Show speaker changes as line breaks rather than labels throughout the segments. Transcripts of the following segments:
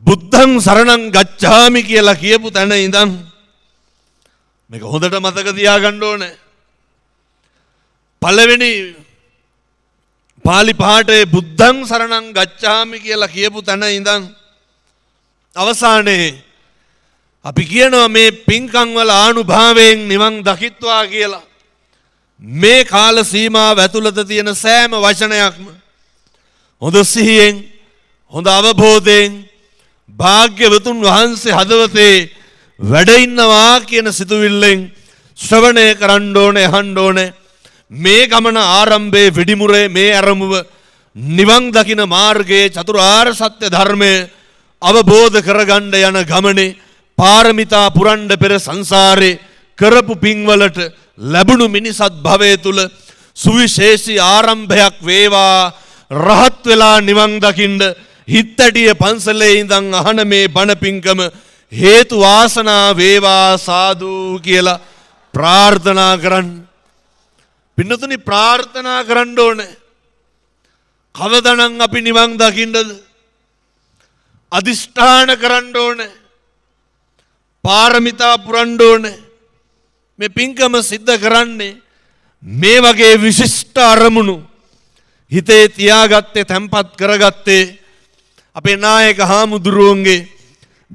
බුද්ධං සරණං ගච්ඡාමි කියලා කියපු තැන ඉඳන් මේක හොඳට මතක තියාගන්න ඕනේ. පළවෙනි පාලි පාඨයේ බුද්ධං සරණං ගච්ඡාමි කියලා කියපු තැන ඉඳන් අවසානයේ අපි කියනවා මේ පින්කම් වල ආනුභාවයෙන් නිවන් දකිත්වා කියලා. මේ කාල සීමාව ඇතුළත තියෙන සෑම වචනයක්ම හොඳ සිහියෙන් හොඳ අවබෝධයෙන් භාග්‍යවතුන් වහන්සේ හදවතේ වැඩ ඉන්නවා කියන සිතුවිල්ලෙන් ශ්‍රවණය කරන්න ඕනේ, අහන්න ඕනේ. මේ ගමන ආරම්භයේ වෙඩිමුරේ මේ ආරම්භව නිවන් දකින මාර්ගයේ චතුරාර්ය සත්‍ය ධර්මය අවබෝධ කරගන්න යන ගමනේ පාරමිතා පුරන්න පෙර සංසාරේ කරපු පින්වලට ලැබුණු මිනිසත් භවයේ තුල සුවිශේෂී ආරම්භයක් වේවා. රහත් වෙලා නිවන් දකින්න හිත්තටිය පන්සලේ ඉඳන් අහන මේ බණ පින්කම හේතු වාසනා වේවා සාදු කියලා ප්‍රාර්ථනා කරන්න. පින්නතුනි ප්‍රාර්ථනා කරන්න ඕනේ. කවදානම් අපි නිවන් දකින්නද? අදිෂ්ඨාන කරන්න ඕනේ. පාරමිතා පුරන්න ඕනේ. මේ පින්කම සිද්ධ කරන්නේ මේ වගේ විශිෂ්ට අරමුණු හිතේ තියාගත්තේ, තැම්පත් කරගත්තේ අපේ නායක හාමුදුරුවන්ගේ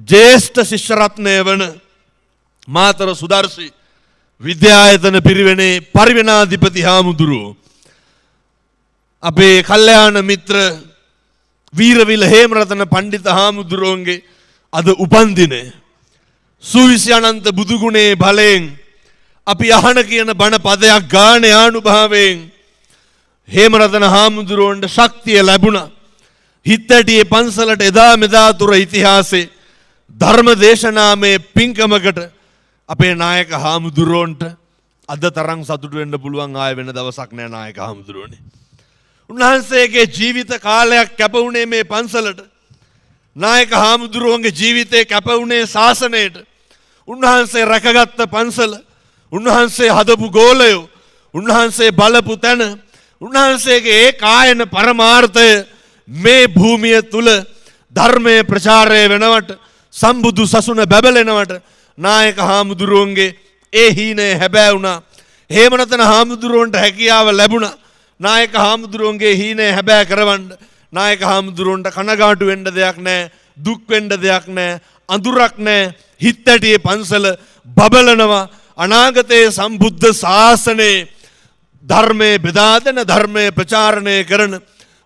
ජේෂ්ඨ ශිෂ්‍ය රත්නය වන මාතර සුදර්ශී විද්‍යායතන පිරිවෙනේ පරිවෙනාධිපති හාමුදුරුවෝ, අපේ කල්යාණ මිත්‍ර වීරවිල හේමරතන පණ්ඩිත හාමුදුරුවන්ගේ අද උපන්දිනය. සුවිසි අනන්ත බුදුගුණේ බලයෙන් අපි අහන කියන බණ පදයක් ගානේ ආනුභාවයෙන් හේමරතන හාමුදුරුවන්ට ශක්තිය ලැබුණා. හිත්තටියේ පන්සලට එදා මෙදා තුර ඉතිහාසයේ ධර්ම දේශනාමේ පින්කමකට අපේ නායක හාමුදුරුවන්ට අද තරම් සතුටු වෙන්න පුළුවන් ආය වෙන දවසක් නෑ නායක හාමුදුරුවනේ. උන්වහන්සේගේ ජීවිත කාලයක් කැප වුණේ මේ පන්සලට. නායක හාමුදුරුවන්ගේ ජීවිතේ කැප වුණේ ශාසනයට. උන්වහන්සේ රැකගත්ත පන්සල, උන්වහන්සේ හදපු ගෝලයෝ, උන්වහන්සේ බලපු තැන, උන්වහන්සේගේ ඒ කායන පරමාර්ථය මේ භූමිය තුල ධර්මයේ ප්‍රචාරය වෙනවට, සම්බුදු සසුන බැබලෙනවට නායක හාමුදුරුවන්ගේ ඒ හීනේ හැබෑ වුණා. හේමරතන හාමුදුරුවන්ට හැකියාව ලැබුණා නායක හාමුදුරුවන්ගේ හීනේ හැබෑ කරවන්න. නායක හාමුදුරුවන්ට කනගාටු වෙන්න දෙයක් නැහැ, දුක් වෙන්න දෙයක් නැහැ, අඳුරක් නැහැ. හිත්තටියේ පන්සල බබලනවා. අනාගතයේ සම්බුද්ධ ශාසනයේ ධර්මයේ බෙදා දෙන, ධර්මයේ ප්‍රචාරණය කරන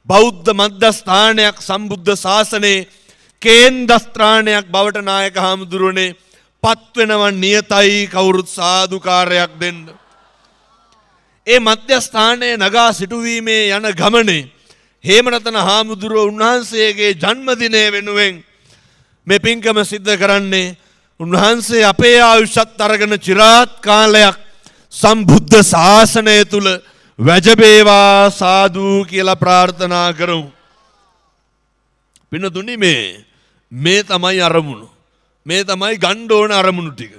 බෞද්ධ මධ්‍යස්ථානයක් සම්බුද්ධ ශාසනයේ කේන්ද්‍රස්ථානයක් බවට නායක හාමුදුරුවනේ පත් වෙනවන් නියතයි. කවුරුත් සාදුකාරයක් දෙන්න. ඒ මධ්‍යස්ථානයේ නගා සිටුවීමේ යන ගමනේ හේමරතන හාමුදුරුවෝ උන්වහන්සේගේ ජන්මදිනය වෙනුවෙන් මේ පින්කම සිද්ධ කරන්නේ. උන්වහන්සේ අපේ ආයුෂත් අරගෙන চিරාත් කාලයක් සම්බුද්ධ ශාසනය තුල වැජබේවා සාදු කියලා ප්‍රාර්ථනා කරමු. පින්නතුනි මේ තමයි අරමුණු. මේ තමයි ගන්න ඕන අරමුණු ටික.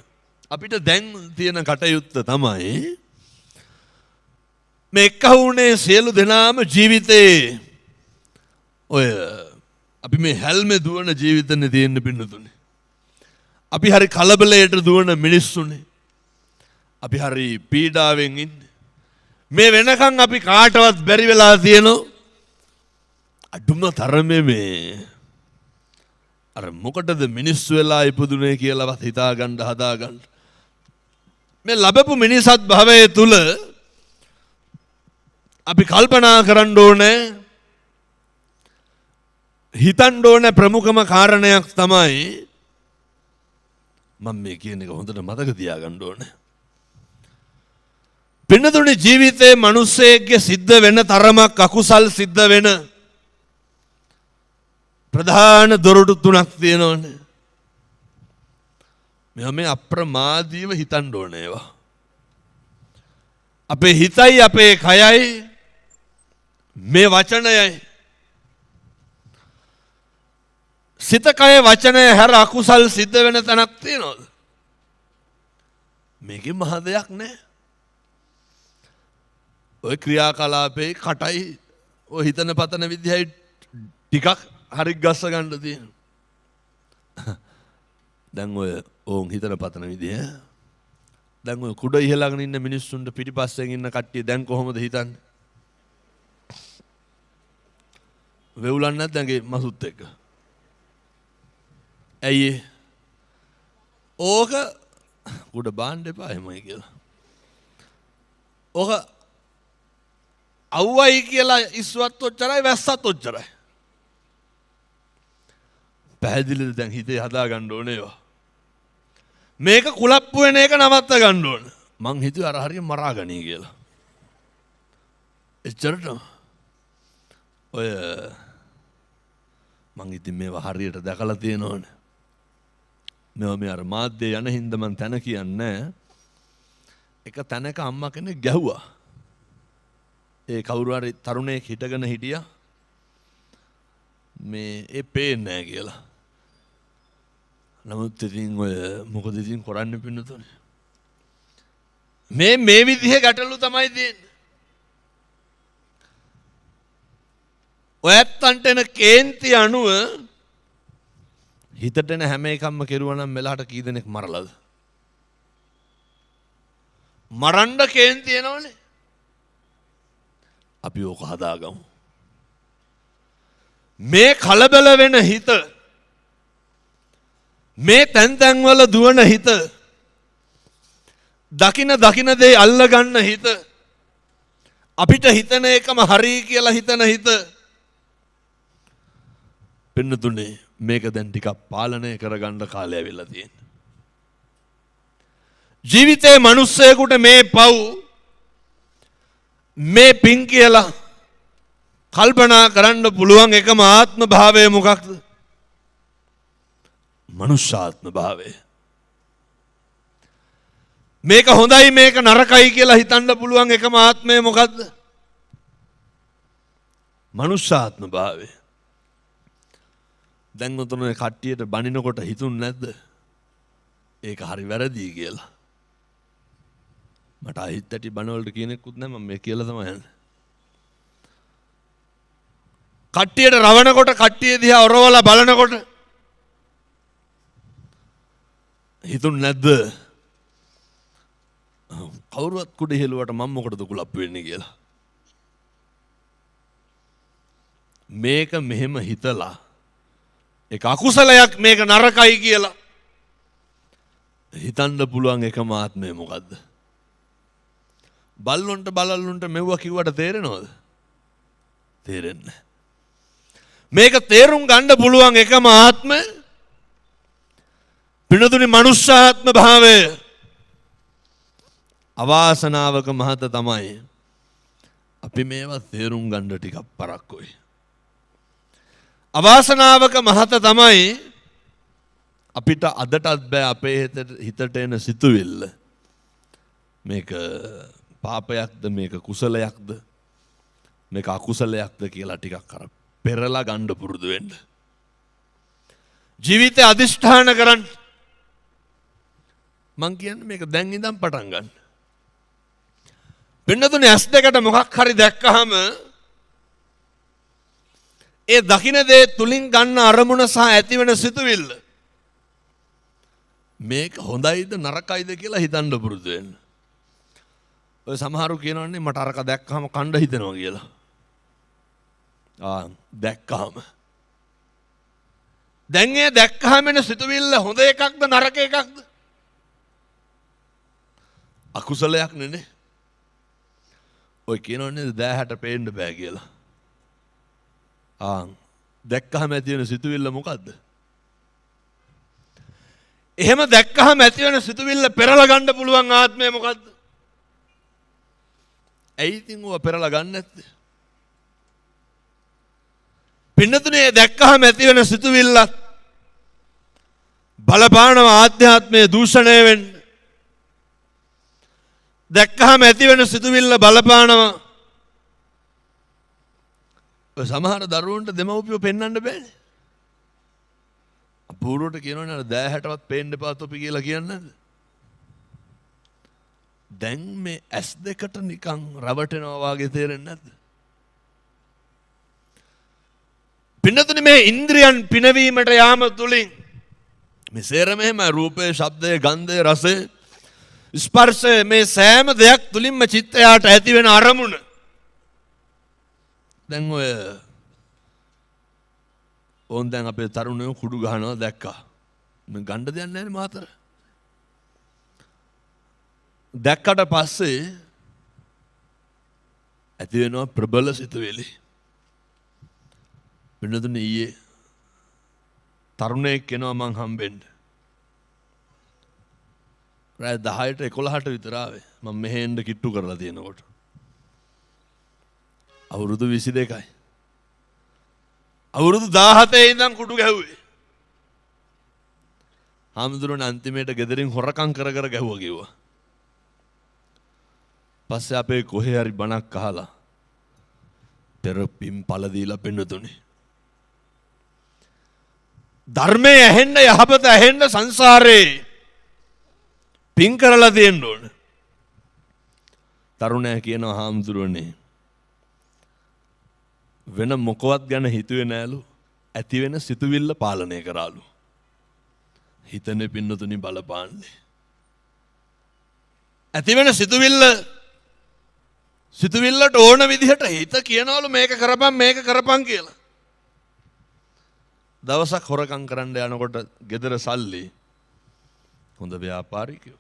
අපිට දැන් තියෙන කටයුත්ත තමයි මේ එක්කහුනේ සියලු දෙනාම ජීවිතේ ඔය අපි මේ හැල්මේ දුවන ජීවිතනේ තියෙන්න පින්නතුනි. අපි හරි කලබලයට දුවන මිනිස්සුනේ. අපි හරි පීඩාවෙන් ඉන්නේ. මේ වෙනකන් අපි කාටවත් බැරි වෙලා තියෙනවා. අඩුම තරමේ මේ අර මොකටද මිනිස්සු වෙලා ඉපදුනේ කියලාවත් හිතාගන්න හදාගන්න. මේ ලැබපු මිනිසත් භවයේ තුල අපි කල්පනා කරන්න ඕනේ, හිතන්න ඕනේ ප්‍රමුඛම කාරණයක් තමයි මම මේ කියන එක හොඳට මතක තියාගන්න ඕනේ. පින්නතුනේ ජීවිතේ මිනිස්සෙක්ගේ සිද්ධ වෙන තරමක් අකුසල් සිද්ධ වෙන ප්‍රධාන දොරටු තුනක් තියෙනවනේ. මේ අප්‍රමාදීව හිතන්න ඕනේ ඒවා. අපේ හිතයි අපේ කයයි මේ වචනයයි. සිත කය වචනය හැර අකුසල් සිද්ධ වෙන තැනක් තියෙනවද? මේකේ මහ දෙයක් නැහැ. ඔය ක්‍රියාකලාපේ කටයි ඔය හිතන පතන විදිහයි ටිකක් හරි ගස්ස ගන්න තියෙනවා. දැන් ඔය ඕන් හිතන පතන විදිය දැන් ඔය කුඩ ඉහළගෙන ඉන්න මිනිස්සුන්ට පිටිපස්සෙන් ඉන්න කට්ටිය දැන් කොහොමද හිතන්නේ? වෙවුලන්නේ නැද්ද ඇඟේ මසුත් එක්ක? ඇයි ඕක කුඩ බාන්න එපා එමයි කියලා. ඕක අවුවයි කියලා ඉස්වත් ඔච්චරයි වැස්සත් ඔච්චරයි. පැහැදිලිද දැන් හිතේ හදා ගන්න ඕනේ ඒවා. මේක කුලප්පු වෙන එක නවත්ත ගන්න ඕන. මං හිතුවේ අර හරිය මරා ගනී කියලා. එච්චරට ඔය මං ඉතින් මේවා හරියට දැකලා තියෙනවනේ. මේවා මේ අර මාධ්‍ය යන හින්දා මං තැන කියන්නේ එක තැනක අම්මා කෙනෙක් ගැහුවා. ඒ කවුරු හරි තරුණයෙක් හිටගෙන හිටියා. මේ ඒ පේන්නේ නැහැ කියලා. නමුත් ඉතින් ඔය මොකද ඉතින් කරන්න පින්නතුනේ. මේ විදිහේ ගැටලු තමයි තියෙන්නේ. ඔයත්තන්ට එන කේන්ති අනුව හිතට එන හැම එකක්ම කෙරුවා නම් මෙලහට කී දෙනෙක් මරලාද? මරන්න කේන්ති එනවනේ. අපි ඕක හදාගමු. මේ කලබල වෙන හිත මේ තැන් තැන්වල දුවන හිත දකින දේ අල්ල ගන්න හිත අපිට හිතන එකම හරි කියලා හිතන හිත පින්නතුනේ මේක දැන් ටිකක් පාලනය කරගන්න කාලය ඇවිල්ලා තියෙනවා. ජීවිතේ මිනිස්සෙකුට මේ පව් මේ පින් කියලා කල්පනා කරන්න පුළුවන් එකම ආත්ම භාවය මොකක්ද? මනුෂ්‍යාත්ම භාවය. මේක හොඳයි මේක නරකයි කියලා හිතන්න පුළුවන් එකම ආත්මය මොකක්ද? මනුෂ්‍යාත්ම භාවය. දැන් උතන කට්ටියට බනිනකොට හිතුන්නේ නැද්ද? ඒක හරි වැරදි කියලා. මට අහිත් ඇටි බනවලට කියනෙකුත් නැහැ මම මේ කියලා තමයි යන්නේ. කට්ටියට රවණකොට කට්ටිය දිහා ඔරවලා බලනකොට හිතුන්නේ නැද්ද? කවුරුවත් කුඩ හෙළුවට මම මොකටද කුලප්පු වෙන්නේ කියලා. මේක මෙහෙම හිතලා ඒක අකුසලයක් මේක නරකයි කියලා හිතන්න පුළුවන් එකම ආත්මය මොකද්ද? බල්ලොන්ට බලල්ලොන්ට මෙව්වා කිව්වට තේරෙනවද? තේරෙන්නේ නැහැ. මේක තේරුම් ගන්න පුළුවන් එකම ආත්මය පිනතුනි මනුෂ්‍යාත්ම භාවය. අවාසනාවක මහත තමයි අපි මේවා තේරුම් ගන්න ටිකක් පරක්කුයි. අවාසනාවක මහත තමයි අපිට අදටත් බෑ අපේ හිතට එන සිතුවිල්ල මේක පාපයක්ද මේක කුසලයක්ද මේක අකුසලයක්ද කියලා ටිකක් අර පෙරලා ගන්න පුරුදු වෙන්න. ජීවිතේ අදිෂ්ඨාන කරන්න. මං කියන්නේ මේක දැන් ඉඳන් පටන් ගන්න. පින්නතුනේ ඇස් දෙකට මොකක් හරි දැක්කහම ඒ දකින්න දේ තුලින් ගන්න අරමුණ සහ ඇතිවෙන සිතුවිල්ල මේක හොඳයිද නරකයිද කියලා හිතන්න පුරුදු වෙන්න. ඔය සමහරු කියනවනේ මට අරක දැක්කහම කණ්ඩ හිතෙනවා කියලා. දැක්කහම දැන් ඒ දැක්කහම එන සිතුවිල්ල හොඳ එකක්ද නරක එකක්ද? අකුසලයක් නෙනේ. ඔය කියනවනේ දෑහැට පේන්න බෑ කියලා. දැක්කහම ඇති වෙන සිතුවිල්ල මොකද්ද? එහෙම දැක්කහම ඇති වෙන සිතුවිල්ල පෙරලා ගන්න පුළුවන් ආත්මය මොකද්ද? ඇයි ඉතින් ඔය පෙරලා ගන්න නැත්තේ? පින්නතුනේ දැක්කහම ඇති වෙන සිතුවිල්ලත් බලපානව ආධ්‍යාත්මයේ දූෂණය වෙන්න. දැක්කහම ඇති වෙන සිතුවිල්ල බලපානවා. ඔය සමහර දරුවන්ට දෙමව්පියෝ පෙන්වන්න බෑනේ. අපූර්වට කියනවනේ අර දෑහැටවත් පේන්න එපා තොපි කියලා කියන්නේ නැද්ද? දැන් මේ ඇස් දෙකට නිකන් රවටෙනවා වගේ තේරෙන්නේ නැද්ද? පින්නතුනේ මේ ඉන්ද්‍රියන් පිනවීමට යාම තුලින් මේ සේරමෙම රූපේ, ශබ්දේ, ගන්ධේ, රසේ, ස්පර්ශය මේ සෑම දෙයක් තුලින්ම චිත්තයට ඇති වෙන අරමුණ. දැන් ඕන් දැන් අපේ තරුණයෝ කුඩු ගහනවා දැක්කා. මේ ගණ්ඩ දෙයක් නැහැ නේ මාතර. දැක්කට පස්සේ ඇති වෙනවා ප්‍රබල සිතුවිලි. වෙනදුනේ ඊයේ තරුණයෙක් කෙනා මං හම්බෙන්න. රාත්‍රී 10ට 11ට විතර ආවේ. මම මෙහෙ එන්න කිට්ටු කරලා තියෙනකොට. අවුරුදු 22යි. අවුරුදු 17 ඉඳන් කුඩු ගැහුවේ. හාමුදුරනේ අන්තිමේට ගෙදරින් හොරකම් කර කර ගැහුවා කිව්වා. පස්සේ අපේ කොහේ හරි බණක් අහලා පෙර පින් පළ දීලා පෙන්නතුනේ. ධර්මයේ ඇහෙන්න, යහපත ඇහෙන්න සංසාරේ පින් කරලා තියෙන්න ඕන. තරුණයා කියනවා හාමුදුරනේ වෙන මොකවත් ගැන හිතුවේ නෑලු. ඇති වෙන සිතුවිල්ල පාලනය කරාලු. හිතන්නේ පින්නතුනි බලපාන්නේ. ඇති වෙන සිතුවිල්ලට ඕන විදිහට හිත කියනවලු මේක කරපන් කියලා. දවසක් හොරකම් කරන්න යනකොට ගෙදර සල්ලි හොඳ ව්‍යාපාරිකයෝ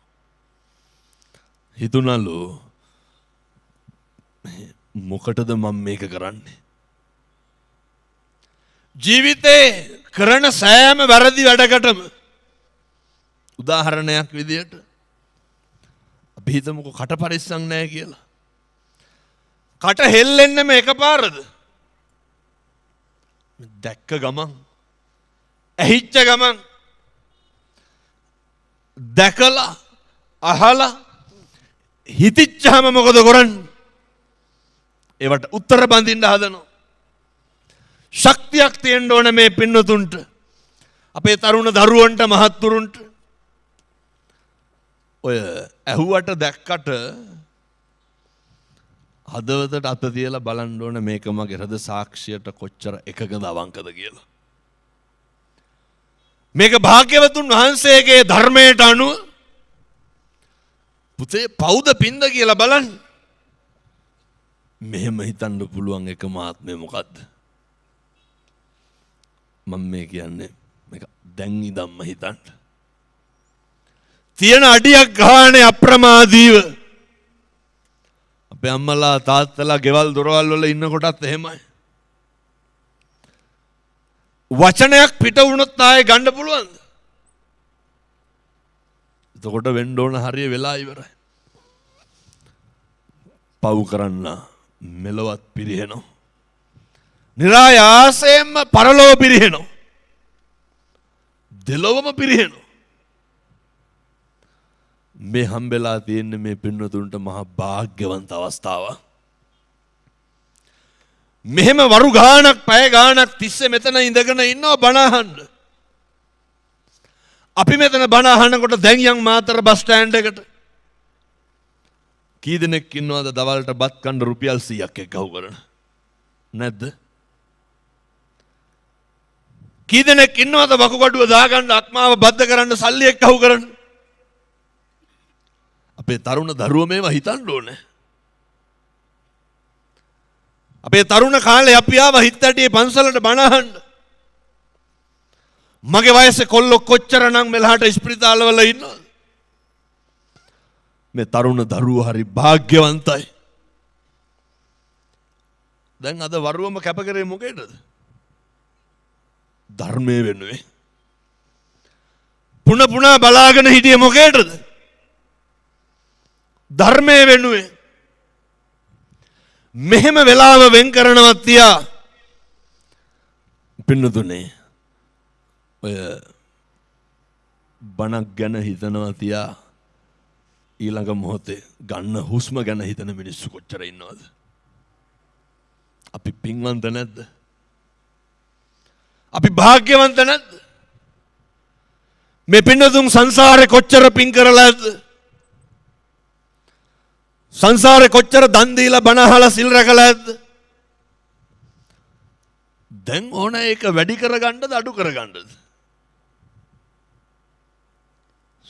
හිතුණලු මොකටද මම මේක කරන්නේ? ජීවිතේ කරන සෑම වැරදි වැඩකටම උදාහරණයක් විදියට අපි හිතමුකෝ කට පරිස්සම් නැහැ කියලා. කට හෙල්ලෙන්නම එකපාරද? දැක්ක ගමන්, ඇහිච්ච ගමන්, දැකලා අහලා හිතිච්චාම මොකද කරන්නේ? ඒවට උත්තර බඳින්න හදනවා. ශක්තියක් තියෙන්න ඕන මේ පින්නතුන්ට, අපේ තරුණ දරුවන්ට, මහත්තුරුන්ට. ඔය ඇහුවට දැක්කට හදවතට අත තියලා බලන්න ඕන මේක මගේ හෘද සාක්ෂියට කොච්චර එකකද අවංකද කියලා. මේක භාග්‍යවතුන් වහන්සේගේ ධර්මයට අනුව පුතේ පෞද පින්ද කියලා බලන්න. මෙහෙම හිතන්න පුළුවන් එකම ආත්මය මොකද්ද? මම මේ කියන්නේ මේක දැන් ඉඳන්ම හිතන්න. තියෙන අඩියක් ගානේ අප්‍රමාදීව අපේ අම්මලා තාත්තලා ගෙවල් දොරවල් වල ඉන්න කොටත් එහෙමයි. වචනයක් පිට වුණොත් ආයේ ගන්න පුළුවන්ද? එතකොට වෙන්න ඕන හරිය වෙලා ඉවරයි. පව් කරන්න මෙලවත් පිරිහෙනවා. නිරායාසයෙන්ම පරලොව පිරිහෙනවා. දෙලොවම පිරිහෙනවා. මේ හම්බෙලා තියෙන්නේ මේ පින්නතුන්ට මහා වාග්යවන්ත අවස්ථාවක්. මෙහෙම වරු ගානක්, පැය ගානක් තිස්සේ මෙතන ඉඳගෙන ඉන්නවා බණ අහන්න. අපි මෙතන බණ අහනකොට දැන් යන් මාතර බස් ස්ටෑන්ඩ් එකට කී දෙනෙක් ඉන්නවද දවල්ට බත් කන්න රුපියල් 100ක් එක්කව කරන? නැද්ද? කී දෙනෙක් ඉන්නවද වකුගඩුව දාගන්න, අක්මාව බද්ධ කරන්න සල්ලි එක්කව කරන? අපේ තරුණ දරුවෝ මේවා හිතන්න ඕනේ. අපේ තරුණ කාලේ අපි ආව හිතටි පන්සලට බණ අහන්න. මගේ වයසේ කොල්ලෝ කොච්චරනම් මෙලහට ස්පිරිතාලවල ඉන්නවද? මේ තරුණ දරුවෝ හරි වාග්යවන්තයි. දැන් අද වරුවම කැප කරේ මොකේද? ධර්මයේ වෙනුවෙන්. පුනා බලාගෙන හිටියේ මොකේද? ධර්මයේ වෙනුවෙන්. මෙහෙම වෙලාව වෙන් කරනවා තියා පින්නතුනේ ඔය බණක් ගැන හිතනවා තියා ඊළඟ මොහොතේ ගන්න හුස්ම ගැන හිතන මිනිස්සු කොච්චර ඉන්නවද? අපි පින්වන්ත නැද්ද? අපි භාග්‍යවන්ත නැද්ද? මේ පින්නතුන් සංසාරේ කොච්චර පින් කරලාද? සංසාරේ කොච්චර දන් දීලා බණ අහලා සිල් රැකලාද? දැන් ඕන ඒක වැඩි කරගන්නද අඩු කරගන්නද?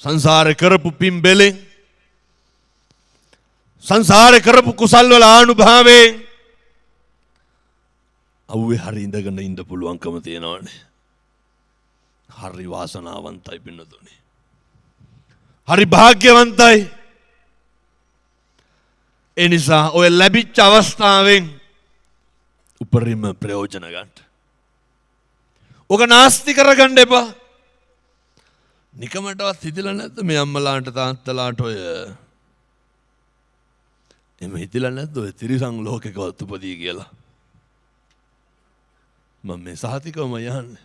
සංසාරේ කරපු පින් බෙලෙන් සංසාරේ කරපු කුසල් වල ආනුභාවයෙන් අවුවේ හරි ඉඳගෙන ඉන්න පුළුවන්කම තියෙනවනේ. හරි වාසනාවන්තයි පින්නතුනේ. හරි භාග්‍යවන්තයි. ඒ නිසා ඔය ලැබිච්ච අවස්ථාවෙන් උපරිම ප්‍රයෝජන ගන්න. ඔක නාස්ති කරගන්න එපා. නිකමටවත් හිතලා නැද්ද මේ අම්මලාට තාත්තලාට ඔය එමෙ හිතලා නැද්ද ඔය තිරිසන් ලෝකෙකවත් උපදී කියලා? මම මේ සහතිකවම යන්නේ.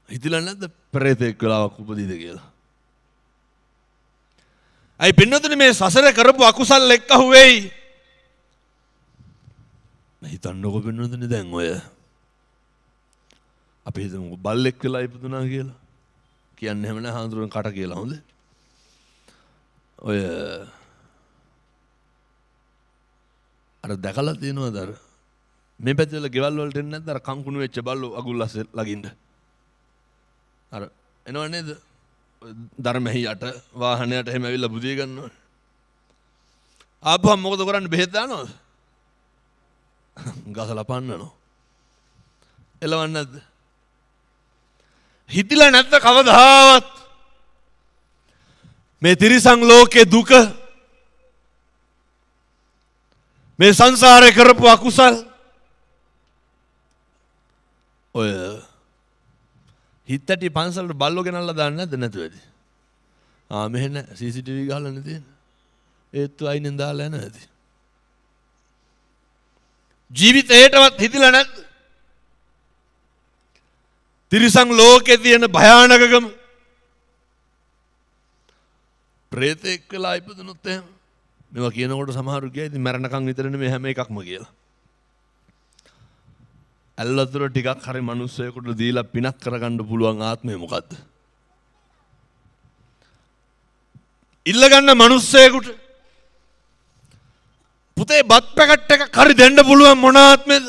හිතලා නැද්ද ප්‍රේතෙක් වෙලාවක් උපදීද කියලා? අයි පින්නතුනේ මේ සසර කරපු අකුසල් එක්ක අහුවේයි. හිතන්නකෝ පින්නතුනේ දැන් ඔය අපි හිතමු බල්ලෙක් වෙලා ඉපදුනා කියලා. කියන්නේ එහෙම නැහැ හාමුදුරුවෝ කට කියලා හොඳ. ඔය අර දැකලා තියෙනවද අර මේ පැත්තේ වල ගෙවල් වලට එන්නේ නැද්ද අර කංකුණු වෙච්ච බල්ලෝ අගුල්ලස් ලගින්න. අර එනව නේද? ධර්මෙහි යට වාහනයට එහෙම ඇවිල්ලා බුදිය ගන්නවා. ආපුවම මොකද කරන්නේ? බෙහෙත් දානවද? ගසලා පන්නනවා. එලවන්නේ නැද්ද? හිතිලා නැද්ද කවදාවත් මේ තිරිසන් ලෝකේ දුක මේ සංසාරේ කරපු අකුසල් ඔය හිතටි පන්සලට බල්ලෝ ගෙනල්ලා දාන්න නැද්ද නැතුවද? මෙහෙන CCTV ගහලා නේ තියෙන්නේ. ඒත්තු අයිනෙන් දාලා යන ඇති. ජීවිතේටවත් හිතිලා නැද්ද? තිරිසන් ලෝකේ තියෙන භයානකකම. ප්‍රේතෙක් වෙලා ඉපදුනොත් එහෙම මේවා කියනකොට සමහරු කියයි ඉතින් මරණකම් විතරනේ මේ හැම එකක්ම කියලා. ඇල්ලතුර ටිකක් හරි මිනිස්සෙකුට දීලා පිනක් කරගන්න පුළුවන් ආත්මය මොකද්ද? ඉල්ලගන්න මිනිස්සෙකුට පුතේ බත් පැකට් එකක් හරි දෙන්න පුළුවන් මොන ආත්මෙද?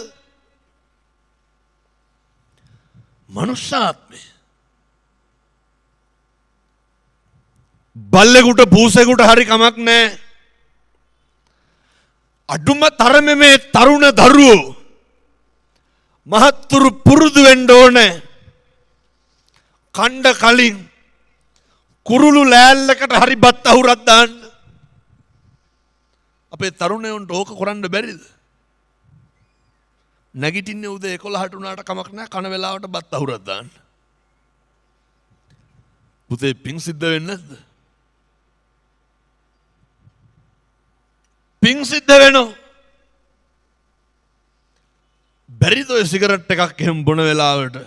මනුෂ්‍ය ආත්මය. බල්ලෙකුට පූසෙකුට හරි කමක් නැහැ. අඩුම තරමේ මේ තරුණ දරුවෝ මහත්තුරු පුරුදු වෙන්න ඕනේ. කණ්ඩ කලින් කුරුළු ලෑල්ලකට හරි බත් අහුරක් දාන්න. අපේ තරුණයන්ට ඕක කරන්න බැරිද? නැගිටින්නේ උදේ 11ට උනාට කමක් නැහැ කන වෙලාවට බත් අහුරක් දාන්න. පුතේ පිං සිද්ධ වෙන්නේ නැද්ද? පිං සිද්ධ වෙනවා. බැරිද ඔය සිගරට් එකක් එහෙම බොන වෙලාවට?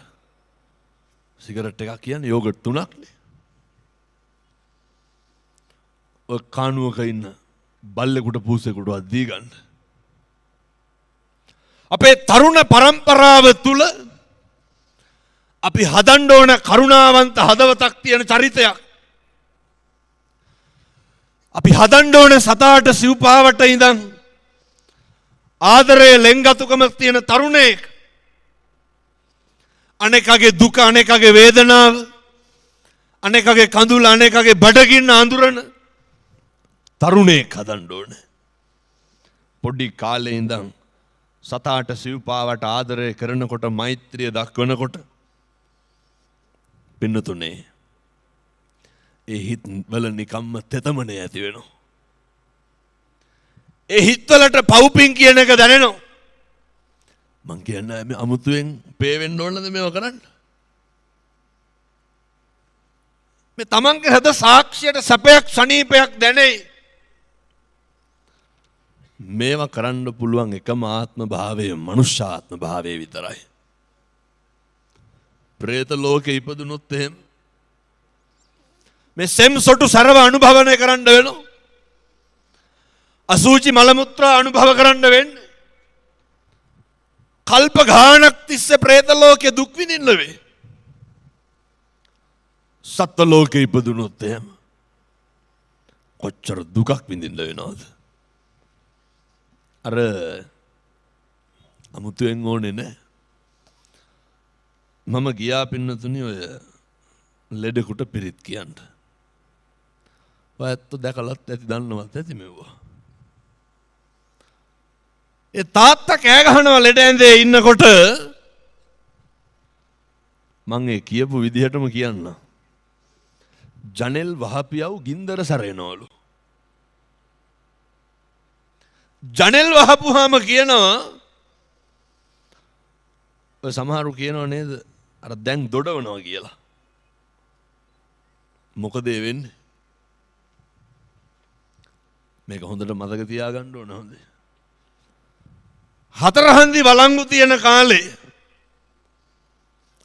සිගරට් එකක් කියන්නේ යෝගට් 3ක් නේ. ඔය කානුවක ඉන්න බල්ලෙකුට පූසෙකුටවත් දී ගන්න. අපේ තරුණ පරම්පරාව තුල අපි හදන්න ඕන කරුණාවන්ත හදවතක් තියෙන චරිතයක්. අපි හදන්න ඕන සතාට සිව්පාවට ඉඳන් ආදරයේ ලෙන්ගතුකම තියෙන තරුණයෙක්. අනේකගේ දුක අනේකගේ වේදනාව අනේකගේ කඳුල අනේකගේ බඩගින්න අඳුරන තරුණයෙක් හදන්න ඕනේ. පොඩි කාලේ ඉඳන් සතාට සිව්පාවට ආදරය කරනකොට මෛත්‍රිය දක්වනකොට පින්නතුනේ ඒ හිත් වල නිකම්ම තෙතමනේ ඇති වෙනවා. ඒ හිත්වලට පව්පින් කියන එක දැනෙනවා. මං කියන්නේ මේ අමුතුවෙන් පේ වෙන්න ඕනද මේව කරන්න? මේ තමන්ගේ හද සාක්ෂියට සැපයක් සනීපයක් දැනෙයි. මේවා කරන්න පුළුවන් එකම ආත්ම භාවය මනුෂ්‍ය ආත්ම භාවය විතරයි. ප්‍රේත ලෝකේ ඉපදුනොත් එහෙම මේ සෙම් සොටු සරව අනුභවනය කරන්න වෙනවා. අසූචි මල මුත්‍රා අනුභව කරන්න වෙන්නේ. කල්ප ගානක් තිස්සේ പ്രേත ලෝකේ දුක් විඳින්න වේ. සත්ත්ව ලෝකේ ඉපදුනොත් එහෙම කොච්චර දුකක් විඳින්න වෙනවද? අර අමුතුවෙන් ඕනේ නෑ. මම ගියා පින්නතුනි ඔය ලෙඩෙකුට පිරිත් කියන්න. ඔය ඇත්ත දැකලත් ඇති දන්නවත් ඇති මෙව්වා. ඒ තාත්තා කෑ ගහනවා ලෙඩ ඇඳේ ඉන්නකොට මං ඒ කියපු විදිහටම කියන්න. ජනෙල් වහපියව් ගින්දර සැරෙනවලු. ජනෙල් වහපුවාම කියනවා ඔය සමහරු කියනවා නේද අර දැන් දොඩවනවා කියලා. මොකද ඒ වෙන්නේ? මේක හොඳට මතක තියාගන්න ඕන හොඳේ. හතර හන්දි වළංගු තියෙන කාලේ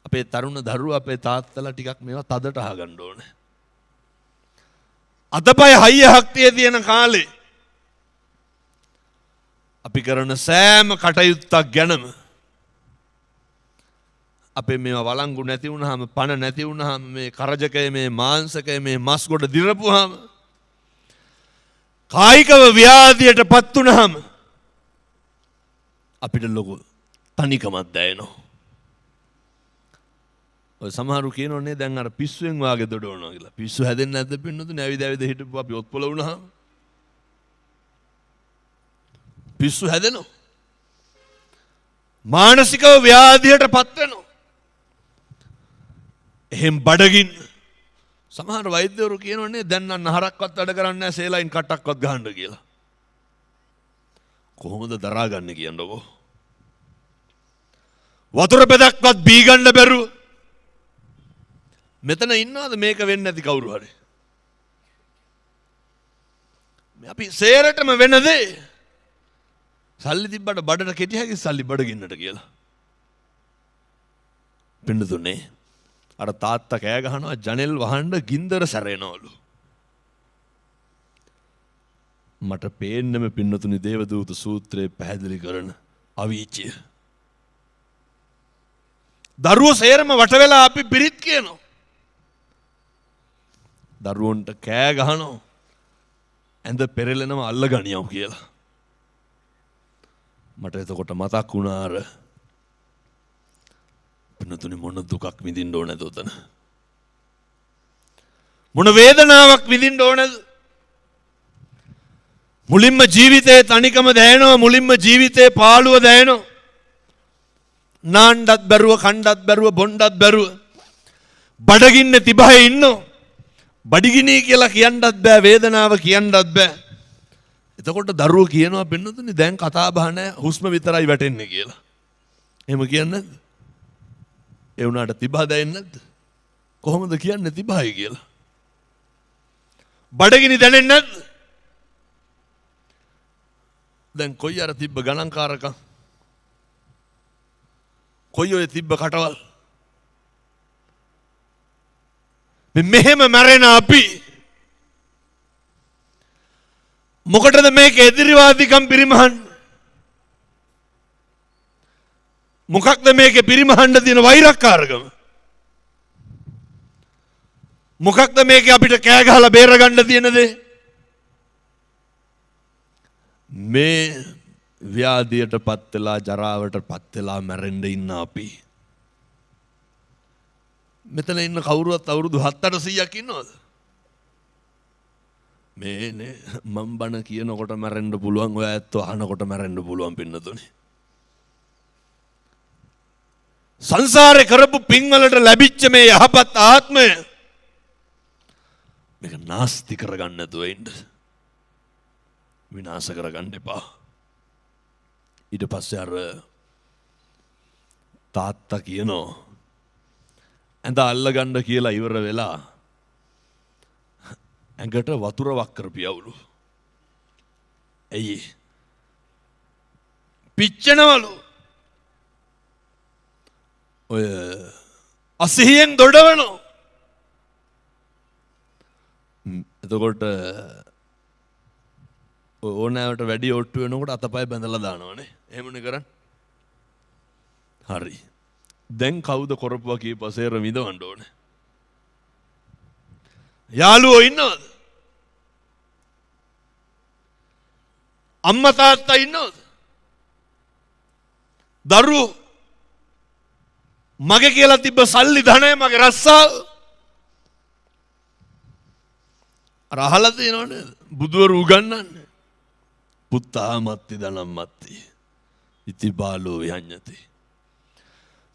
අපේ තරුණ දරුවෝ අපේ තාත්තලා ටිකක් මේවා තදට අහගන්න ඕනේ. අතපය හයිය ශක්තිය තියෙන කාලේ අපි කරන සෑම කටයුත්තක් ගැනම අපේ මේවා වළංගු නැති වුණාම පණ නැති වුණාම මේ කරජකය මේ මාංශකය මේ මස් ගොඩ දිරපුවාම කායිකව ව්‍යාධියට පත් වුණාම අපිට ලොකු තනිකමක් දැනෙනවා. ඔය සමහරු කියනෝනේ දැන් අර පිස්සුවෙන් වාගේ දොඩවනවා කියලා. පිස්සු හැදෙන්නේ නැද්ද පින්නතුනේ? ඇවිද ඇවිද හිටපු අපි ඔත්පොළ වුණාම පිස්සු හැදෙනවා. මානසිකව ව්‍යාධියට පත් වෙනවා. එහෙන් බඩගින්න. සමහර වෛද්‍යවරු කියනෝනේ දැන් නම් නහරක්වත් වැඩ කරන්නේ නැහැ සේලයින් කට්ටක්වත් ගහන්න කියලා. කොහොමද දරාගන්නේ කියන්නකෝ. වතුර පෙදක්වත් බී ගන්න බැරුව මෙතන ඉන්නවද මේක වෙන්නේ නැති කවුරු හරි? අපි සේරටම වෙන දේ සල්ලි තිබ්බට බඩට කෙටි හැකි සල්ලි බඩගින්නට කියලා. පින්නතුනේ අර තාත්තා කෑ ගහනවා ජනෙල් වහන්න ගින්දර සැරෙනවලු. මට පේන්නම පින්නතුනි දේවදූත සූත්‍රයේ පැහැදිලි කරන අවීචිය. දරුවෝ සේරම වට වෙලා අපි පිරිත් කියනවා. දරුවන්ට කෑ ගහනවා ඇඳ පෙරලෙනම අල්ල ගනියව කියලා. මට එතකොට මතක් වුණා අර පින්නතුනි මොන දුකක් විඳින්න ඕනද උතන? මොන වේදනාවක් විඳින්න ඕනද? මුලින්ම ජීවිතේ තනිකම දැනෙනවා, මුලින්ම ජීවිතේ පාළුව දැනෙනවා. නාන්නත් බැරුව, කණ්ඩත් බැරුව, බොණ්ඩත් බැරුව බඩගින්න තිබහේ ඉන්නෝ. බඩගිනී කියලා කියන්නත් බෑ, වේදනාව කියන්නත් බෑ. එතකොට දරුවෝ කියනවා පින්නතුනි දැන් කතා බහ නැහැ, හුස්ම විතරයි වැටෙන්නේ කියලා. එහෙම කියන්නේ නැද්ද? ඒ වුණාට තිබහ දැනෙන්නේ නැද්ද? කොහොමද කියන්නේ තිබහයි කියලා? බඩගිනි දැනෙන්නේ නැද්ද? දැන් කොයි අර තිබ්බ ගණන්කාරකම්? කොයි ඔය තිබ්බ කටවල්? මෙහෙම මැරෙන අපි මොකටද මේක එදිරිවාදිකම් පිරිමහන්නේ? මොකක්ද මේකේ පිරිමහන්න තියෙන වෛරක්කාරකම? මොකක්ද මේකේ අපිට කෑ ගහලා බේර ගන්න තියෙන දේ? මේ ව්‍යාධියට පත් වෙලා ජරාවට පත් වෙලා මැරෙන්න ඉන්න අපි. මෙතන ඉන්න කවුරුවත් අවුරුදු 7-800ක් ඉන්නවද? මේනේ මම් බණ කියනකොට මැරෙන්න පුළුවන්, ඔය ඇත්තෝ අහනකොට මැරෙන්න පුළුවන් පින්නතුනේ. සංසාරේ කරපු පින්වලට ලැබිච්ච මේ යහපත් ආත්මය මේක නාස්ති කරගන්න නැතුව ඉන්න. විනාශ කරගන්න එපා. ඊට පස්සේ අර තාත්තා කියනවා ඇඳ අල්ලගන්න කියලා ඉවර වෙලා ඇඟට වතුර වක් කරපියවලු. ඇයි? පිච්චෙනවලු. ඔය අසිහියෙන් දොඩවනවා. එතකොට ඕනෑවට වැඩි ඔට්ටු වෙනකොට අතපය බැඳලා දානවනේ. එහෙමනේ කරන්නේ. හරි. දැන් කවුද කරපුවා කීපසේර විඳවන්න ඕනේ? යාළුවෝ ඉන්නවද? අම්මා තාත්තා ඉන්නවද? දරුවෝ මගේ කියලා තිබ්බ සල්ලි ධනය මගේ රස්සාව අර අහලා තියෙනවනේ බුදුවරු උගන්වන්නේ. පුත්තා මත්ති ධනම් මත්ති. ඉති බාලෝ යඤ්ඤති.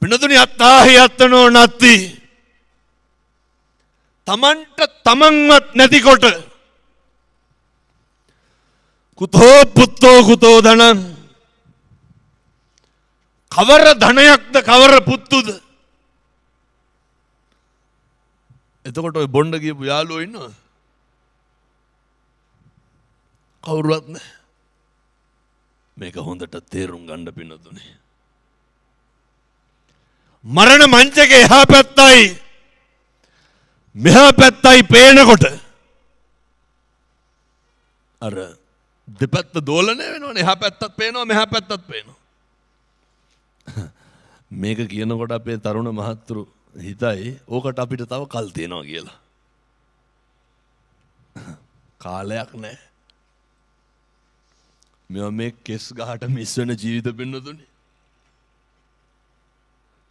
පිනතුනි අත්තාහි අත්තනෝ නත්ති. තමන්ට තමන්වත් නැතිකොට කුතෝ පුත්තෝ කුතෝ ධනං. කවර ධනයක්ද කවර පුත්තුද? එතකොට ඔය බොණ්ඩ කියපු යාළුවෝ ඉන්නවද? කවුරුවත් නැහැ. මේක හොඳට තේරුම් ගන්න පින්නතුනේ. මරණ මංචකේ එහා පැත්තයි මෙහා පැත්තයි පේනකොට අර දෙපැත්ත දෝලණය වෙනවනේ. එහා පැත්තත් පේනවා මෙහා පැත්තත් පේනවා. මේක කියනකොට අපේ තරුණ මහත්තුරු හිතයි ඕකට අපිට තව කල් තියෙනවා කියලා. කාලයක් නැහැ. මෙයා මේ කෙස් ගහට මිස් වෙන ජීවිත පින්නතුනේ.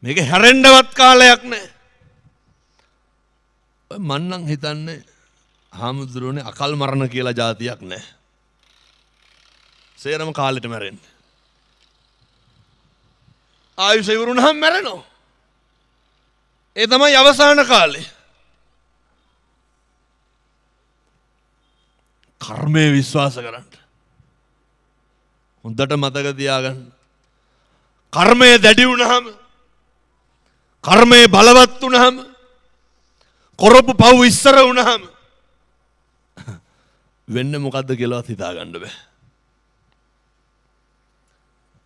මේක හැරෙන්නවත් කාලයක් නැහැ. මන් නම් හිතන්නේ හාමුදුරුවනේ අකල් මරණ කියලා જાතියක් නැහැ. සේරම කාලෙට මැරෙන්නේ. ආයුෂ ඉවරුනහම මැරෙනවා. ඒ තමයි අවසාන කාලේ. කර්මයේ විශ්වාස කරන්න. හොඳට මතක තියාගන්න. කර්මය දැඩි වුණාම, කර්මය බලවත් වුණාම, කරපු පව් ඉස්සර වුණාම වෙන්නේ මොකද්ද කියලාවත් හිතා ගන්න බෑ.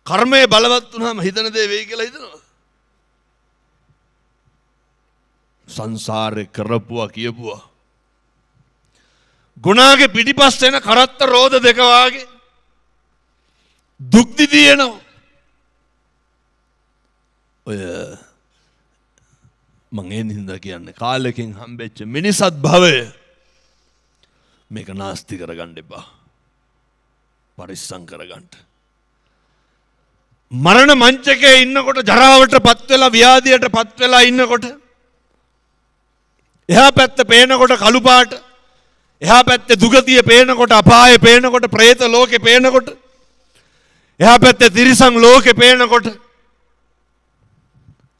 කර්මය බලවත් වුණාම හිතන දේ වෙයි කියලා හිතනවා. සංසාරේ කරපුවා කියපුවා. ගුණාගේ පිටිපස්ස එන කරත්ත රෝද දෙක වාගේ දුක් දිදිනවා. ඔය මං ඒ නින්දා කියන්නේ කාලෙකින් හම්බෙච්ච මිනිසත් භවය මේක නාස්ති කරගන්න එපා. පරිස්සම් කරගන්න. මරණ මංචකේ ඉන්නකොට ජරාවට පත් වෙලා ව්‍යාධියට පත් වෙලා ඉන්නකොට එහා පැත්ත පේනකොට කළු පාට, එහා පැත්තේ දුගතිය පේනකොට, අපාය පේනකොට, പ്രേත ලෝකේ පේනකොට, එහා පැත්තේ තිරිසන් ලෝකේ පේනකොට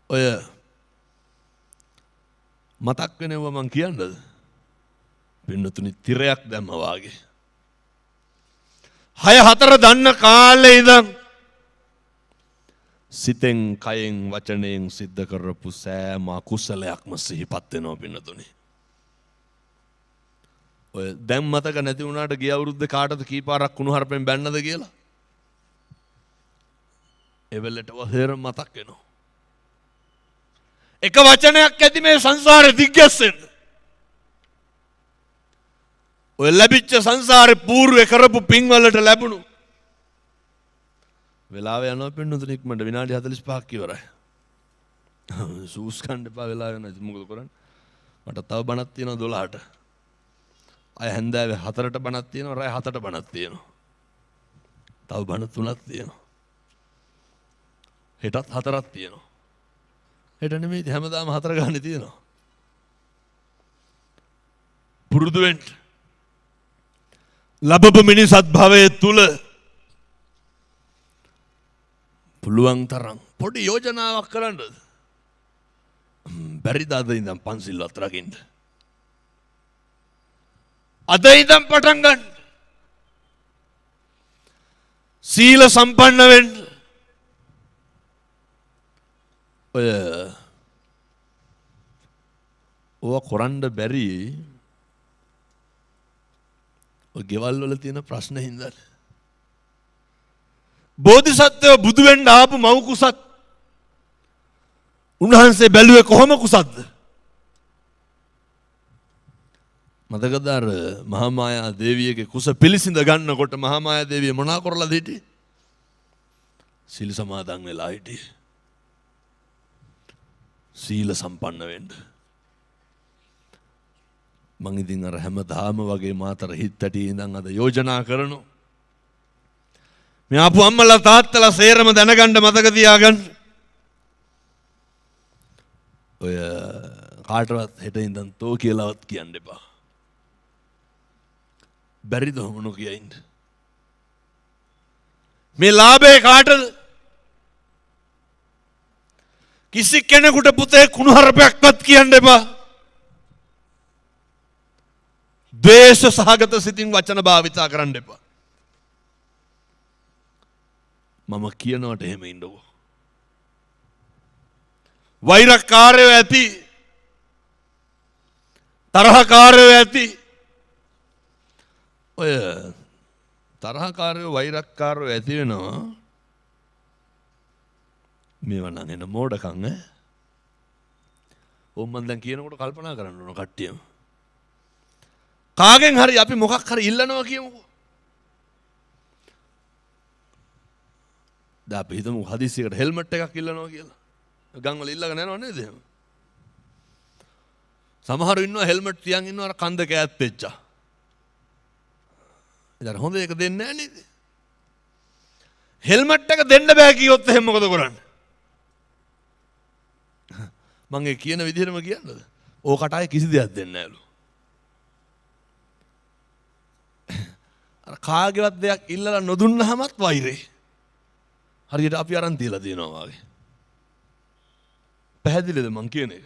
ඔය මතක් වෙනවා මං කියන්නද? පින්නතුනි තිරයක් දැම්ම වාගේ. 6-4 දන්න කාලේ ඉඳන් සිතෙන් කයෙන් වචනයෙන් සිද්ධ කරපු සෑම අකුසලයක්ම සිහිපත් වෙනවා පින්නතුනි. ඔය දැන් මතක නැති වුණාට ගිය අවුරුද්දේ කාටද කීපාරක් කුණුහරුපෙන් බැන්නද කියලා? එවෙලට වහේර මතක් වෙනවා. එක වචනයක් ඇති මේ සංසාරේ දිග්ගැස්සෙන්න. ඔය ලැබිච්ච සංසාරේ పూర్වේ කරපු පින්වලට ලැබුණු වෙලාව යනවා පින්නතුනි ඉක්මනට විනාඩි 45ක් ඉවරයි. සූස් කන්න එපා වෙලාව යනවා. ඉතින් මොකද කරන්නේ? මට තව බණක් තියෙනවා 12ට. අය හැන්දෑවේ 4ට බණක් තියෙනවා, රාය 7ට බණක් තියෙනවා. තව බණ 3ක් තියෙනවා. හෙටත් 4ක් තියෙනවා. හෙට නෙමෙයි හැමදාම 4 ගන්න තියෙනවා. පුරුදු වෙන්න. ලැබපු මිනිසත් භවයේ තුල පුළුවන් තරම් පොඩි යෝජනාවක් කරන්නද? බැරිද අද ඉඳන් පන්සිල්වත් රකින්න? අද ඉඳන් පටන් ගන්න. සීල සම්පන්න වෙන්න. ඔය කරන්න බැරි ඔය ගෙවල් වල තියෙන ප්‍රශ්න හින්දා. බෝධිසත්වෝ බුදු වෙන්න ආපු මව් කුසත් උන්වහන්සේ බැලුවේ කොහොම කුසත්ද? මතකද අර මහා මායා දේවියගේ කුස පිළිසිඳ ගන්නකොට මහා මායා දේවිය මොනා කරලාද හිටියේ? සීල සමාදන් වෙලා හිටියේ. සීල සම්පන්න වෙන්න. මං ඉතින් අර හැමදාම වගේ මාතර හිත ඇටි ඉඳන් අද යෝජනා කරනවා. මේ ආපු අම්මලා තාත්තලා සේරම දැනගන්න මතක තියාගන්න. ඔය කාටවත් හෙට ඉඳන් තෝ කියලාවත් කියන්න එපා. බැරිද ඔහොම නොකිය ඉන්න? මේ ලාභේ කාටද? කිසි කෙනෙකුට පුතේ කුණුහරුපයක්වත් කියන්න එපා. ද්වේෂ සහගත සිතින් වචන භාවිතා කරන්න එපා. මම කියනවට එහෙම ඉන්නකෝ. වෛරකාරයෝ ඇති, තරහකාරයෝ ඇති. ඔය තරහකාරයෝ වෛරක්කාරයෝ ඇති වෙනවා. මේවා නම් එන මෝඩකම් ඈ. ඕම් මන් දැන් කියනකොට කල්පනා කරන්න ඕන කට්ටියම. කාගෙන් හරි අපි මොකක් හරි ඉල්ලනවා කියමුකෝ. දැන් අපි හිතමු හදිස්සියකට හෙල්මට් එකක් ඉල්ලනවා කියලා. ගම් වල ඉල්ලගෙන යනවා නේද එහෙම? සමහරව ඉන්නවා හෙල්මට් තියන් ඉන්නවා අර කන්ද කෑත් වෙච්චා. ඉතින් හොඳ එක දෙන්නේ නැහැ නේද? හෙල්මට් එක දෙන්න බෑ කිව්වොත් එහෙනම් මොකද කරන්නේ? මම ඒ කියන විදිහටම කියන්නද? ඕකට ආයේ කිසි දෙයක් දෙන්නේ නැහැලු. අර කාගේවත් දෙයක් ඉල්ලලා නොදුන්නාමත් වෛරේ. හරියට අපි අරන් තියලා දෙනවා වගේ. පැහැදිලිද මං කියන එක?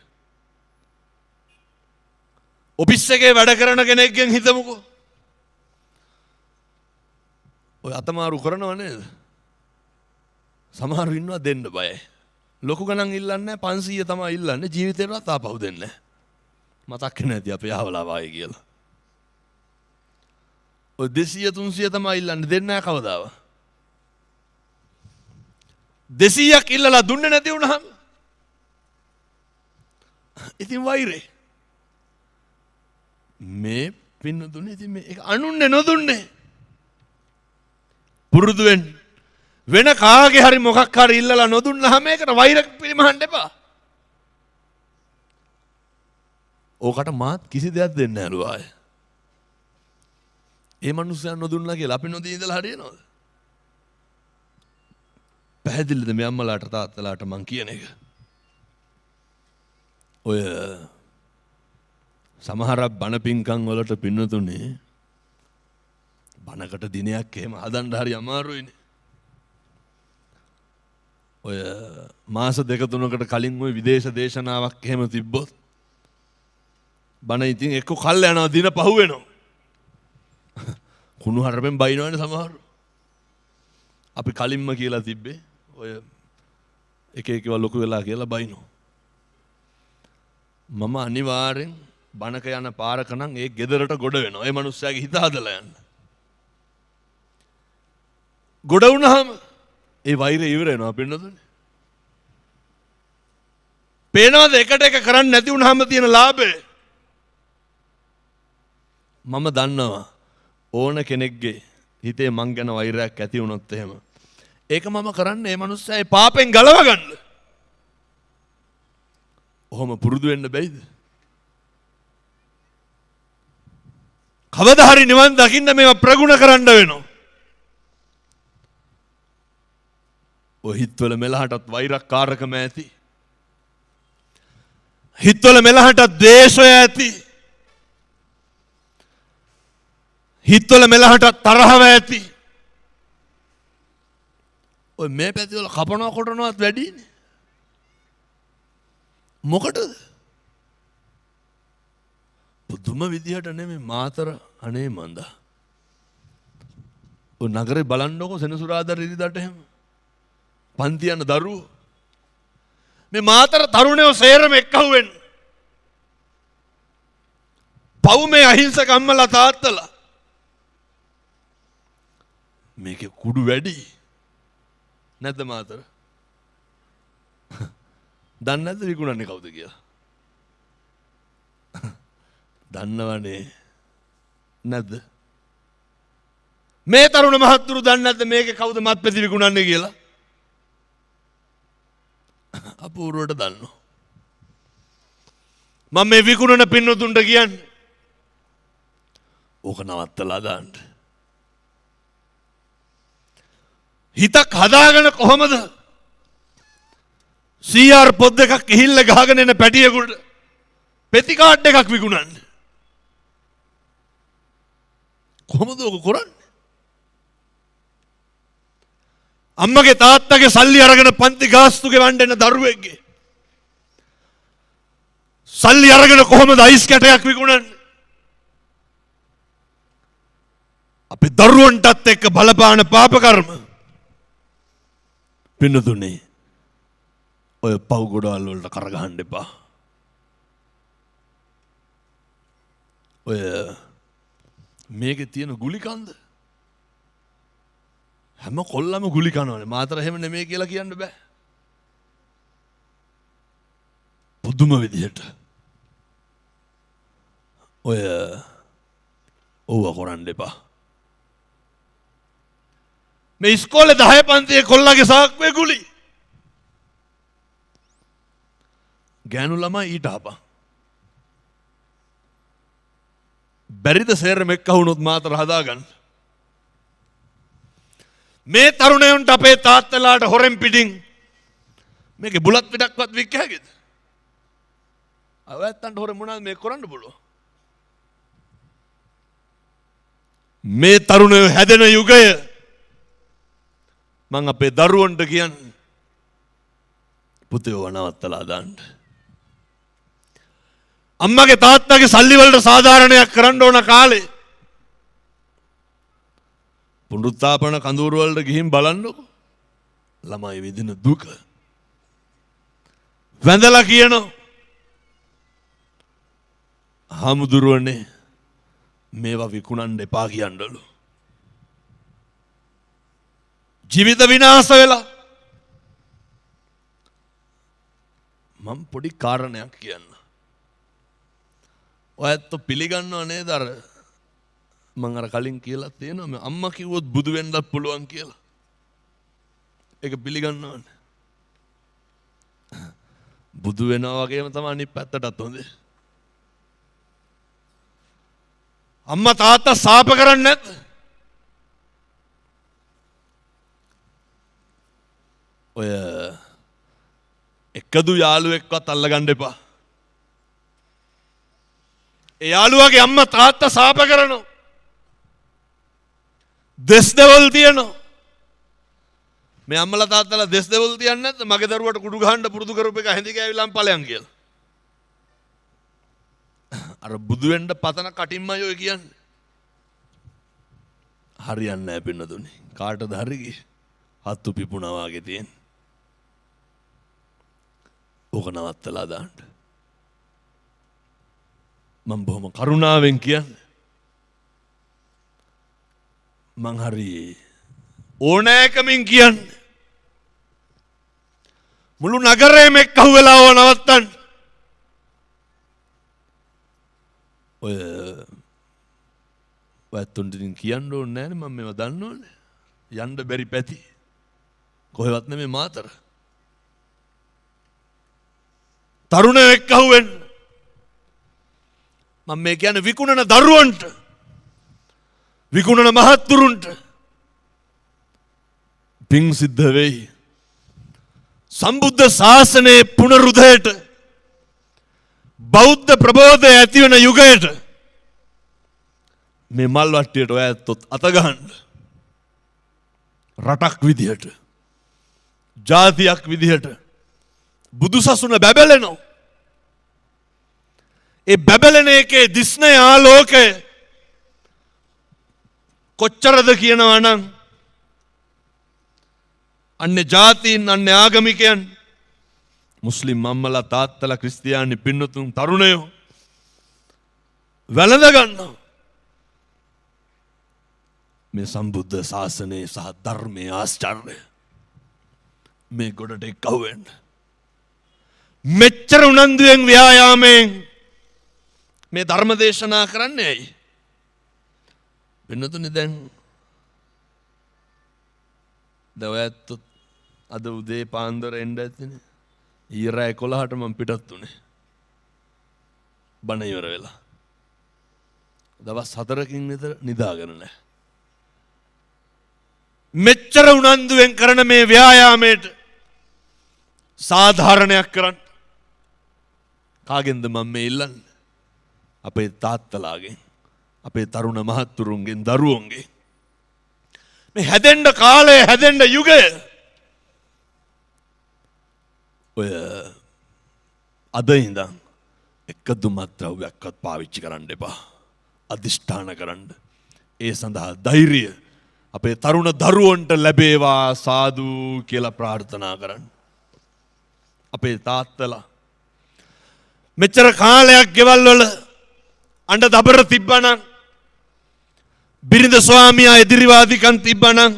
ඔෆිස් එකේ වැඩ කරන කෙනෙක්ගෙන් හිතමුකෝ. ඔය අතමාරු කරනව නේද? සමහරු ඉන්නවා දෙන්න බයයි. ලොකු ගණන් ඉල්ලන්නේ 500 තමයි ඉල්ලන්නේ, ජීවිතේටවත් ආපහු දෙන්නේ නැහැ. මතක් නැති අපේ යහවලා වායි කියලා. ඔය 200 300 තමයි ඉල්ලන්නේ, දෙන්නේ නැහැ කවදාවත්. 200ක් ඉල්ලලා දුන්නේ නැති වුණාම ඉතින් වෛරේ. මේ පින්නතුනේ ඉතින් මේ අනුන්නේ නොදුන්නේ. පුරුදු වෙන්න. වෙන කාගේ හරි මොකක් හරි ඉල්ලලා නොදුන්නාම ඒකට වෛර පිළිමහන්න එපා. ඕකට මාත් කිසි දෙයක් දෙන්නේ නැලු ආයේ. ඒ මිනිස්සයා නොදුන්නා කියලා අපි නොදී ඉඳලා හරියනවද? පැහැදිලිද මේ අම්මලාට තාත්තලාට මං කියන එක? ඔය සමහරක් බණ පින්කම් වලට පින්නතුනේ බණකට දිනයක් එහෙම හදන්න හරි අමාරුයිනේ. ඔය මාස දෙක තුනකට කලින් ওই විදේශ දේශනාවක් එහෙම තිබ්බොත් බණ ඉතින් එක්ක කල් යනවා, දින පහු වෙනවා. කුණු හරපෙන් බයිනවනේ සමහරව. අපි කලින්ම කියලා තිබ්බේ ඔය එක එකව ලොකු වෙලා කියලා බයිනෝ. මම අනිවාර්යෙන් බණක යන පාරක නම් ඒ ගෙදරට ගොඩ වෙනවා. ඒ මිනිස්සයාගේ හිත හදලා යන්න. ගොඩ වුණාම ඒ වෛරය ඉවර වෙනවා පින්නතුනේ. පේනවද එකට එක කරන්නේ නැති වුණාම තියෙන ලාභය? මම දන්නවා ඕන කෙනෙක්ගේ හිතේ මං ගැන වෛරයක් ඇති වුණොත් එහෙම ඒක මම කරන්නේ මේ මිනිස්සයා පාපෙන් ගලව ගන්න. ඔහොම පුරුදු වෙන්න බැයිද? කවදා හරි නිවන් දකින්න මේවා ප්‍රගුණ කරන්න වෙනවා. ඔය හිතවල මෙලහටත් වෛරක්කාරකම ඇති. හිතවල මෙලහටත් ද්වේෂය ඇති. හිතවල මෙලහටත් තරහව ඇති. ඔය මේ පැතිවල කපනවා කොටනවත් වැඩිනේ. මොකටද? පුදුම විදිහට නෙමෙයි මාතර අනේ මන්දා. ඔය නගරේ බලන්නකො සෙනසුරාදා රිරිදට එහෙම. පන්ති යන දරුවෝ. මේ මාතර තරුණයෝ සේරම එක්කහුව වෙන්න. පව් මේ අහිංසක අම්මලා තාත්තලා. මේකේ කුඩු වැඩි. නැද්ද මාතර? දන්නේ නැද්ද විකුණන්නේ කවුද කියලා? දන්නවනේ නැද්ද? මේ තරුණ මහත්තුරු දන්නේ නැද්ද මේකේ කවුද මත්පැති විකුණන්නේ කියලා? අපූර්වට දන්නවා. මම මේ විකුණන පින්නතුන්ට කියන්නේ ඕක නවත්තලා දාන්න. හිතක් හදාගෙන කොහොමද CR පොත් දෙකක් ගිහිල්ල ගහගෙන එන පැටියෙකුට පෙති කාඩ් එකක් විකුණන්නේ? කොහොමද ඔක කරන්නේ? අම්මගේ තාත්තගේ සල්ලි අරගෙන පන්ති ගාස්තු ගෙවන්න එන දරුවෙක්ගේ සල්ලි අරගෙන කොහොමද අයිස් කැටයක් විකුණන්නේ? අපි දරුවන්ටත් එක්ක බලපාන පාප කර්ම. පින්නතුනේ ඔය පව් ගොඩවල් වලට කරගහන්න එපා. ඔය මේකේ තියෙන ගුලි කන්ද හැම කොල්ලම ගුලි කනවනේ. මාතර එහෙම නෙමෙයි කියලා කියන්න බෑ. පුදුම විදිහට ඔය ඕව කරන්න එපා. මේ ඉස්කෝලේ 10 පන්තියේ කොල්ලගේ සාක්කුවේ ගුලි. ගෑනු ළමයි ඊට ආපන්. බැරිද සේරම එක්ක වුණොත් මාතර හදාගන්න. මේ තරුණයන්ට අපේ තාත්තලාට හොරෙන් පිටින් මේකේ බුලත් පිටක්වත් වික්ක හැකිද? අවැත්තන්ට හොරෙන් මොනවද මේ කරන්න පුළුවන්? මේ තරුණයෝ හැදෙන යුගය මං අපේ දරුවන්ට කියන්නේ පුතේ වනවත්තලා දාන්න. අම්මගේ තාත්තගේ සල්ලි වලට සාධාරණයක් කරන්න ඕන කාලේ පුනරුත්ථාපන කඳවුරු වලට ගිහින් බලන්නකො. ළමයි විඳින දුක වැඳලා කියනවා හාමුදුරුවනේ මේවා විකුණන්න එපා කියන්නලු. ජීවිත විනාශ වෙලා. මම පොඩි කාරණයක් කියන්න. ඔයත් පිළිගන්නව නේද අර මං අර කලින් කියලා තියෙනවා අම්මා කිව්වොත් බුදු වෙන්නත් පුළුවන් කියලා. ඒක පිළිගන්නවනේ. බුදු වෙනවා වගේම තමයි අනිත් පැත්තටත් හොඳේ. අම්මා තාත්තා සාප කරන්නේ නැද්ද? ඔය එකදු යාළුවෙක්වත් අල්ලගන්න එපා. ඒ යාළුවාගේ අම්මා තාත්තා සාප කරනවා. දෙස් දෙවල් තියනවා. මේ අම්මලා තාත්තලා දෙස් දෙවල් තියන්නේ නැද්ද? මගේ දරුවට කුඩු ගහන්න පුරුදු කරපු එක හැඳි ගෑවිලාම් ඵලයන් කියලා. අර බුදු වෙන්න පතන කටින්මයි ඔය කියන්නේ. හරියන්නේ නැහැ පින්නතුනි. කාටද හරි ගියේ? හත්තු පිපුණා වගේ තියෙන. ඕක නවත්තලා දාන්න. මම බොහොම කරුණාවෙන් කියන්නේ. මං හරි ඕනෑකමින් කියන්නේ. මුළු නගරේම එක්කහුව වෙලා ඕව නවත්තන්න. ඔය ඔයත්තුන්ට ඉතින් කියන්න ඕනේ නැහැ නේ. මම මේවා දන්නෝනේ. යන්න බැරි පැති. කොහෙවත් නෙමෙයි මාතර. තරුණයෝ එක්කහුව වෙන්න. මම මේ කියන්නේ විකුණන දරුවන්ට, විකුණන මහත්තුරුන්ට පිං සිද්ධ වෙයි. සම්බුද්ධ ශාසනයේ පුනරුදයට, බෞද්ධ ප්‍රබෝධය ඇති වෙන යුගයට මේ මල් වට්ටියට ඔය ඇත්තොත් අත ගහන්න. රටක් විදිහට, ජාතියක් විදිහට බුදුසසුන බැබලෙනවා. ඒ බැබලෙන එකේ දිස්නය ආලෝකය කොච්චරද කියනවා නම් අන්‍ය ජාතීන්, අන්‍ය ආගමිකයන්, මුස්ලිම් අම්මලා තාත්තලා, ක්‍රිස්තියානි පින්නතුන්, තරුණයෝ වැළඳ ගන්නවා. මේ සම්බුද්ධ ශාසනයේ සහ ධර්මයේ ආශ්චර්යය මේ ගොඩට එක්කව වෙන්න. මෙච්චර උනන්දුවෙන් ව්‍යායාමයෙන් මේ ධර්ම දේශනා කරන්නේ ඇයි? වෙනතුනේ දැන් දවයත් අද උදේ පාන්දර එන්න ඇතිනේ. ඊරා 11ට මම පිටත් උනේ. බණ ඉවර වෙලා. දවස් 4කින් විතර නිදාගෙන නැහැ. මෙච්චර උනන්දුවෙන් කරන මේ ව්‍යායාමයට සාධාරණයක් කරන්න කාගෙන්ද මම මේ ඉල්ලන්නේ? අපේ තාත්තලාගෙන්, අපේ තරුණ මහත්තුරුන්ගෙන් දරුවන්ගේ මේ හැදෙන්න කාලය හැදෙන්න යුගය ඔය අද ඉඳන් එක දුමත් ද්‍රව්‍යයක්වත් පාවිච්චි කරන්න එපා. අදිෂ්ඨාන කරන්න. ඒ සඳහා ධෛර්යය අපේ තරුණ දරුවන්ට ලැබේවා සාදු කියලා ප්‍රාර්ථනා කරන්න. අපේ තාත්තලා මෙච්චර කාලයක් ගෙවල් වල අඬ දබර තිබ්බනම් බිරිඳ ස්වාමියා එදිරිවාදිකම් තිබ්බනම්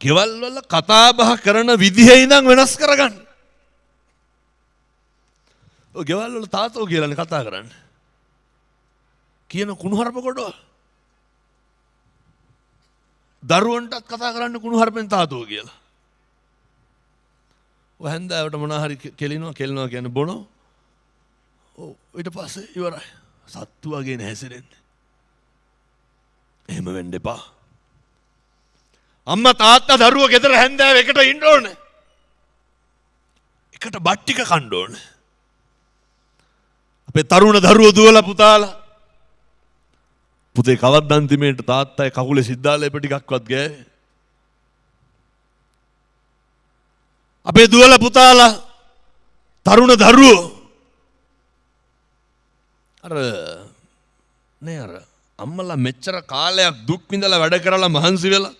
ගෙවල් වල කතා බහ කරන විදිහේ ඉඳන් වෙනස් කරගන්න. ඔය ගෙවල් වල තාත්තෝ කියලානේ කතා කරන්නේ. කියන කුණුහරුප කොටවල්. දරුවන්ටත් කතා කරන්න කුණුහරුපෙන් තාත්තෝ කියලා. ඔය හැන්දෑවට මොනවා හරි කෙලිනවා කියන්නේ බොනෝ. ඔව් ඊට පස්සේ ඉවරයි. සත්තු වගේ නැහැසිරෙන්නේ. එහෙම වෙන්න එපා. අම්මා තාත්තා දරුවෝ ගෙදර හැන්දෑව එකට ඉන්න ඕනේ. එකට බත් ටික කන්න ඕනේ. අපේ තරුණ දරුවෝ දුවලා පුතාලා පුතේ කවද්ද අන්තිමේට තාත්තයි කකුලේ සිද්ධාලේප ටිකක්වත් ගෑවේ. අපේ දුවලා පුතාලා තරුණ දරුවෝ අර අම්මලා මෙච්චර කාලයක් දුක් විඳලා වැඩ කරලා මහන්සි වෙලා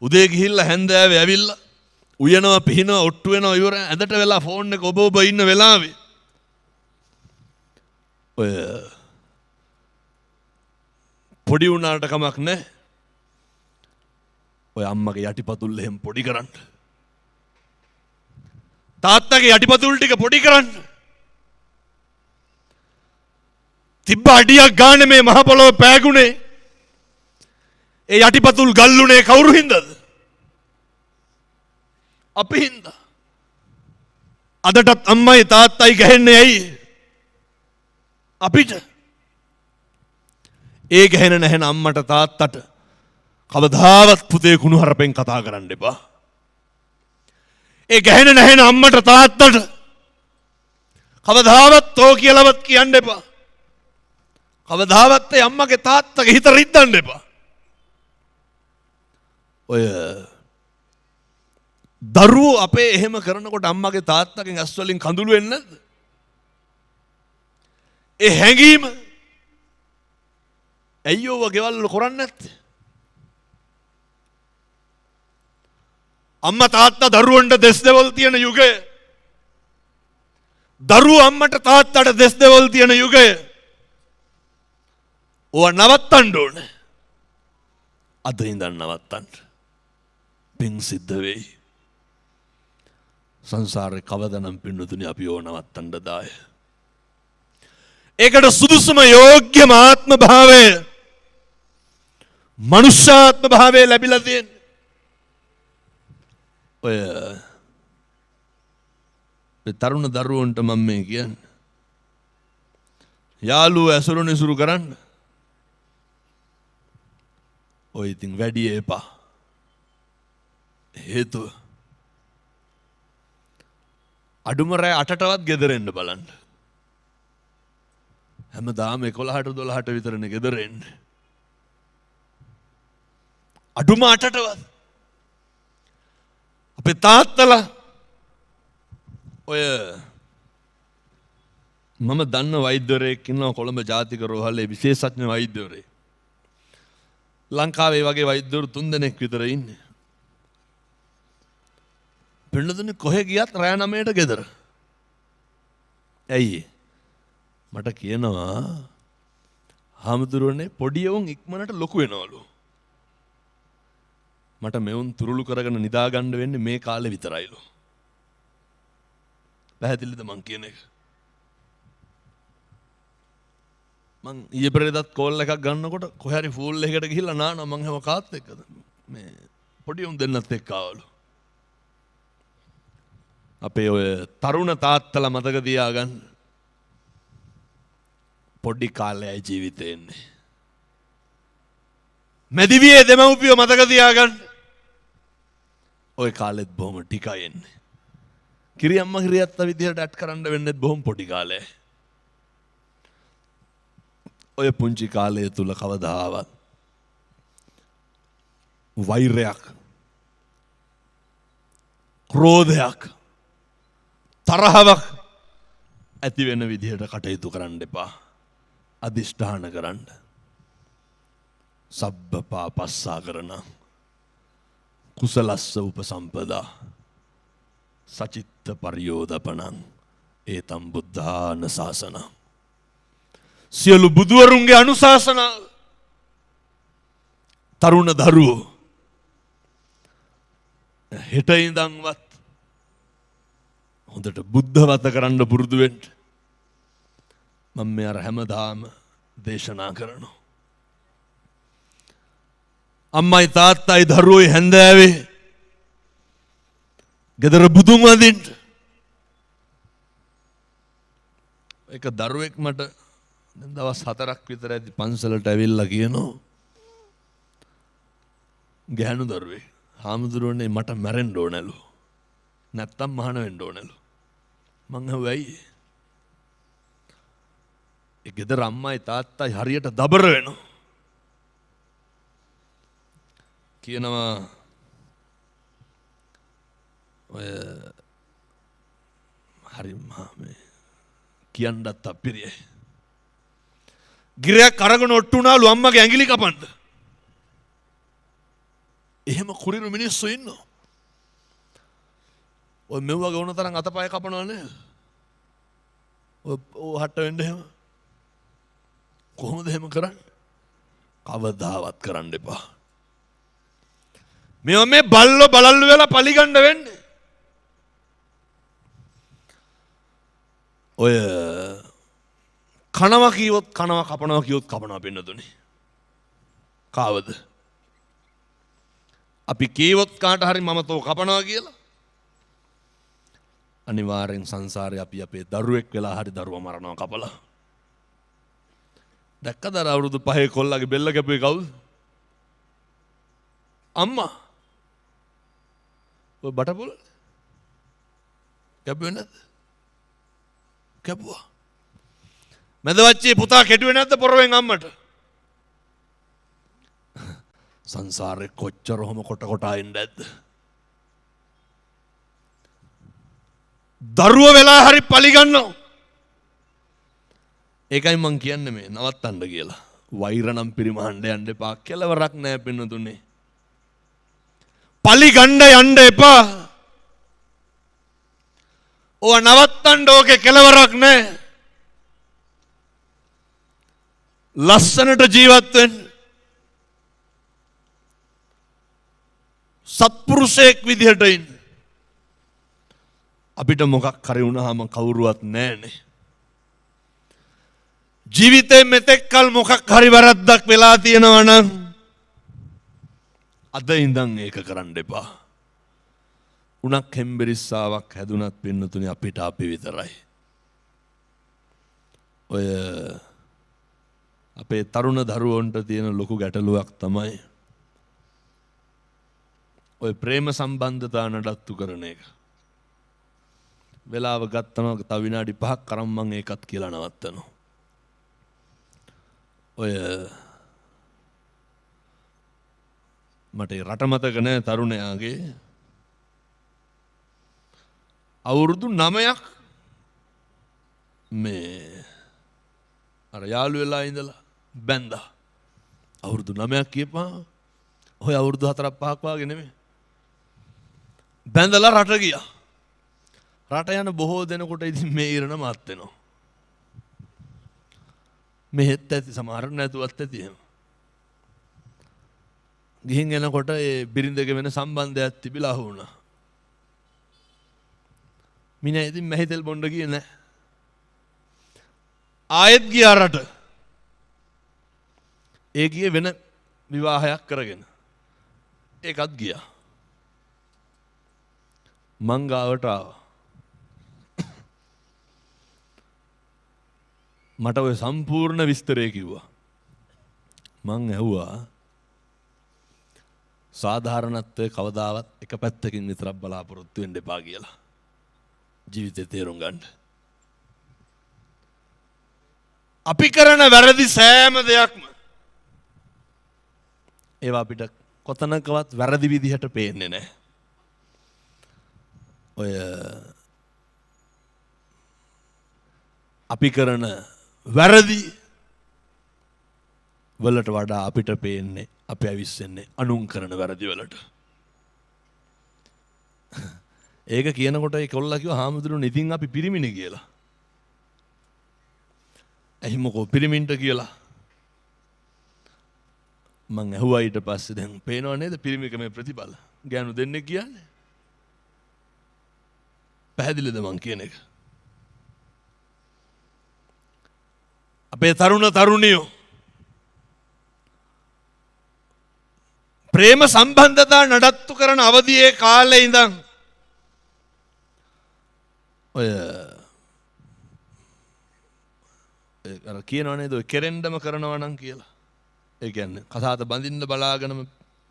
උදේ ගිහිල්ලා හැන්දෑවේ ඇවිල්ලා උයනවා පිහිනවා ඔට්ටු වෙනවා ඉවර ඇඳට වෙලා ෆෝන් එක ඔබ ඉන්න වෙලාවේ ඔය පොඩි වුණාට කමක් නැහැ. ඔය අම්මගේ යටිපතුල් එහෙම පොඩි කරන්න. තාත්තගේ යටිපතුල් ටික පොඩි කරන්න. තිබ්බ අඩියක් ගන්න මේ මහ පොළොව පෑගුණේ. ඒ යටිපතුල් ගල්ුණේ කවුරු හින්දාද? අපි හින්දා. අදටත් අම්මයි තාත්තයි ගහන්නේ ඇයි? අපිට. ඒ ගැහෙන නැහෙන අම්මට තාත්තට කවදාවත් පුතේ කුණුහරුපෙන් කතා කරන්න එපා. ඒ ගැහෙන නැහෙන අම්මට තාත්තට කවදාවත් තෝ කියලාවත් කියන්න එපා. කවදාවත් ඒ අම්මගේ තාත්තගේ හිත රිද්දන්න එපා. ඔය දරුවෝ අපේ එහෙම කරනකොට අම්මගේ තාත්තගෙන් ඇස් වලින් කඳුළු එන්නේ නැද්ද? ඒ හැඟීම ඇයියෝව ගෙවල් වල කරන්නේ නැත්තේ? අම්මා තාත්තා දරුවන්ට දෙස් දෙවල් තියෙන යුගය. දරුවෝ අම්මට තාත්තට දෙස් දෙවල් තියෙන යුගය. ඕවා නවත්තන්න ඕනේ. අද ඉඳන් නවත්තන්න. පින් සිද්ධ වෙයි. සංසාරේ කවදානම් පින්නතුනි අපි ඕව නවත්තන්න දාය. ඒකට සුදුසුම යෝග්‍යම ආත්ම භාවය මනුෂ්‍යාත්ම භාවය ලැබිලා තියෙන්නේ. ඔය තරුණ දරුවන්ට මම මේ කියන්නේ යාළුවෝ ඇසුරු නිසුරු කරන්න. ඔය ඉතින් වැඩි එපා. හේතුව අඩුම රෑ 8ටවත් ගෙදර එන්න බලන්න. හැමදාම 11ට 12ට විතරනේ ගෙදර එන්නේ. අඩුම 8ටවත්. අපේ තාත්තලා ඔය මම දන්න වෛද්‍යවරයෙක් ඉන්නවා කොළඹ ජාතික රෝහලේ විශේෂඥ වෛද්‍යවරයෙක්. ලංකාවේ වගේ වෛද්‍යවරු 3 දෙනෙක් විතර ඉන්නේ. පින්නතුනේ කොහෙ ගියත් රෑ 9ට ගෙදර. ඇයි? මට කියනවා හාමුදුරුවනේ පොඩි උන් ඉක්මනට ලොකු වෙනවලු. මට මෙවුන් තුරුළු කරගෙන නිදා ගන්න වෙන්නේ මේ කාලේ විතරයිලු. පැහැදිලිද මං කියන එක? මං ඊයේ පෙරේදත් කෝල් එකක් ගන්නකොට කොහේ හරි ෆූල් එකකට ගිහිල්ලා නානවා මං හැම කාත් එක්කද මේ පොඩි උන් දෙන්නත් එක්ක ආවලු. අපේ ඔය තරුණ තාත්තලා මතක තියාගන්න. පොඩි කාලයයි ජීවිතේ ඉන්නේ. මැදිවියේ දෙමව්පියෝ මතක තියාගන්න. ඔය කාලෙත් බොහොම ටිකයි එන්නේ. කිරියම්මා කිරියත්තා විදිහට ඇට් කරන්න වෙන්නේ බොහොම පොඩි කාලේ. ඔය පුංචි කාලය තුල කවදාවත් වෛරයක්, ක්‍රෝධයක්, තරහවක් ඇති වෙන විදිහට කටයුතු කරන්න එපා. අදිෂ්ඨාන කරන්න. සබ්බ පාපස්සා කරන කුසලස්ස උපසම්පදා සචිත්ත පරියෝදපනං ඒතම් බුද්ධාන ශාසන. සියලු බුදුවරුන්ගේ අනුශාසනා. තරුණ දරුවෝ හෙට ඉඳන්වත් හොඳට බුද්ධවත කරන්න පුරුදු වෙන්න. මම මේ අර හැමදාම දේශනා කරනවා. අම්මයි තාත්තයි දරුවෝයි හැන්දෑවේ ගෙදර බුදුන් වදින්න. එක දරුවෙක් මට දැන් දවස් 4ක් විතර ඇති පන්සලට ඇවිල්ලා කියනවා, ගැහණු දරුවෙක්, හාමුදුරුවනේ මට මැරෙන්න ඕනලු. නැත්තම් මහාන වෙන්න ඕනලු. මං ඇහුවයි. ඒ ගෙදර අම්මයි තාත්තයි හරියට දබර වෙනවා. කියනවා ඔය හරි මේ කියන්නත් අපිරියයි. ගිරයක් අරගෙන ඔට්ටුනාලු අම්මගේ ඇඟිලි කපන්න. එහෙම කුරිරු මිනිස්සු ඉන්නවා. ඔය මෙව්වගේ වුණ තරම් අතපය කපනවා නේද? ඔය හට්ට වෙන්න එහෙම. කොහොමද එහෙම කරන්නේ? කවදාවත් කරන්න එපා. මේ බල්ලෝ බලල්ලු වෙලා පලිගන්න වෙන්නේ. ඔය කනවා කිව්වොත් කනවා, කපනවා කිව්වොත් කපනවා පින්නතුනේ. කාවද? අපි කීවොත් කාට හරි මම තෝ කපනවා කියලා. අනිවාර්යෙන් සංසාරේ අපි අපේ දරුවෙක් වෙලා හරි දරුවා මරනවා කපලා. දැක්කද අර අවුරුදු 5 කොල්ලගේ බෙල්ල කැපුවේ කවුද? අම්මා. ඔය බටපොල කැපුවේ නැද්ද? කැපුවා. මැදවච්චේ පුතා කෙටුවේ නැද්ද පොරවෙන් අම්මට? සංසාරේ කොච්චර හොම කොට කොටා ඉන්න ඇද්ද? දරුව වෙලා හරි පලිගන්නවා. ඒකයි මං කියන්නේ මේ නවත්තන්න කියලා. වෛර නම් පිරිමහන්න යන්න එපා. කෙලවරක් නැහැ පින්නතුනේ. පලිගන්න යන්න එපා. ඕව නවත්තන්න ඕකේ කෙලවරක් නැහැ. ලස්සනට ජීවත් වෙන්න. සත්පුරුෂයෙක් විදිහට ඉන්න. අපිට මොකක් හරි වුණාම කවුරුවත් නැහැනේ. ජීවිතේ මෙතෙක් කල මොකක් හරි වැරද්දක් වෙලා තියෙනවා නම් අද ඉඳන් ඒක කරන්න එපා. උණක් හෙම්බිරිස්සාවක් හැදුනත් පින්නතුනේ අපිට අපි විතරයි. ඔය අපේ තරුණ දරුවන්ට තියෙන ලොකු ගැටලුවක් තමයි ඔය ප්‍රේම සම්බන්ධතා නඩත්තු කරන එක. වෙලාව ගත්තම තව විනාඩි 5ක් කරන් මම ඒකත් කියලා නවත්තනවා. ඔය මට රට මතක නැහැ තරුණයාගේ අවුරුදු 9ක් මේ අර යාළු වෙලා ඉඳලා බැන්දා. අවුරුදු 9ක් කියපා ඔය අවුරුදු 4ක් 5ක් වාගේ නෙමෙයි. බැන්දලා රට ගියා. රට යන බොහෝ දෙනෙකුට ඉතින් මේ ඉරණ මාත් වෙනවා. මෙහෙත් ඇති සමහර නැතුවත් ඇති එහෙම. ගිහින් එනකොට ඒ බිරිඳගේ වෙන සම්බන්ධයක් තිබිලා අහු වුණා. මිනිහා ඉතින් මහිතෙල් බොණ්ඩ ගියේ නැහැ. ආයෙත් ගියා රට. ඒ ගියේ වෙන විවාහයක් කරගෙන. ඒකත් ගියා. මං ගාවට ආවා. මට ඔය සම්පූර්ණ විස්තරය කිව්වා. මං ඇහුවා සාධාරණත්වයේ කවදාවත් එක පැත්තකින් විතරක් බලාපොරොත්තු වෙන්න එපා කියලා. ජීවිතේ තේරුම් ගන්න. අපි කරන වැරදි සෑම දෙයක්ම ඒවා අපිට කොතනකවත් වැරදි විදිහට පේන්නේ නැහැ. ඔය අපි කරන වැරදි වලට වඩා අපිට පේන්නේ අපි ඇවිස්සෙන්නේ අනුන් කරන වැරදි වලට. ඒක කියනකොට ඒ කොල්ලා කිව්වා හාමුදුරුවෝ ඉතින් අපි පිරිමිනේ කියලා. එහි මොකෝ පිරිමින්ට කියලා. මං ඇහුවා ඊට පස්සේ දැන් පේනව නේද පිරිමිකමේ ප්‍රතිඵල. ගෑනු දෙන්නෙක් කියන්නේ. පැහැදිලිද මං කියන එක? අපේ තරුණ තරුණියෝ ප්‍රේම සම්බන්ධතා නඩත්තු කරන අවධියේ කාලේ ඉඳන් ඔය අර කියනව නේද ඔය කෙරෙන්ඩම කරනවා නම් කියලා. ඒ කියන්නේ කසාත බඳින්න බලාගෙනම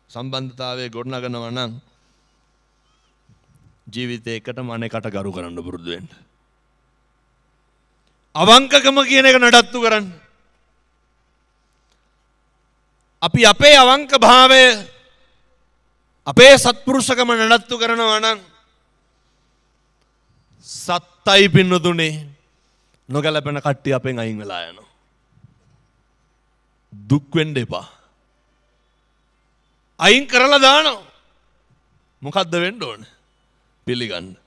සම්බන්ධතාවයේ ගොඩනගනවා නම් ජීවිතේ එකටම අනේකට ගරු කරන්න පුරුදු වෙන්න. අවංකකම කියන එක නඩත්තු කරන්න. අපි අපේ අවංක භාවය අපේ සත්පුරුෂකම නඩත්තු කරනවා නම් සත්තයි පින්නතුනේ නොගැලපෙන කට්ටිය අපෙන් අයින් වෙලා යනවා. දුක් වෙන්න එපා. අයින් කරලා දානවා. මොකද්ද වෙන්න ඕනේ? පිළිගන්න.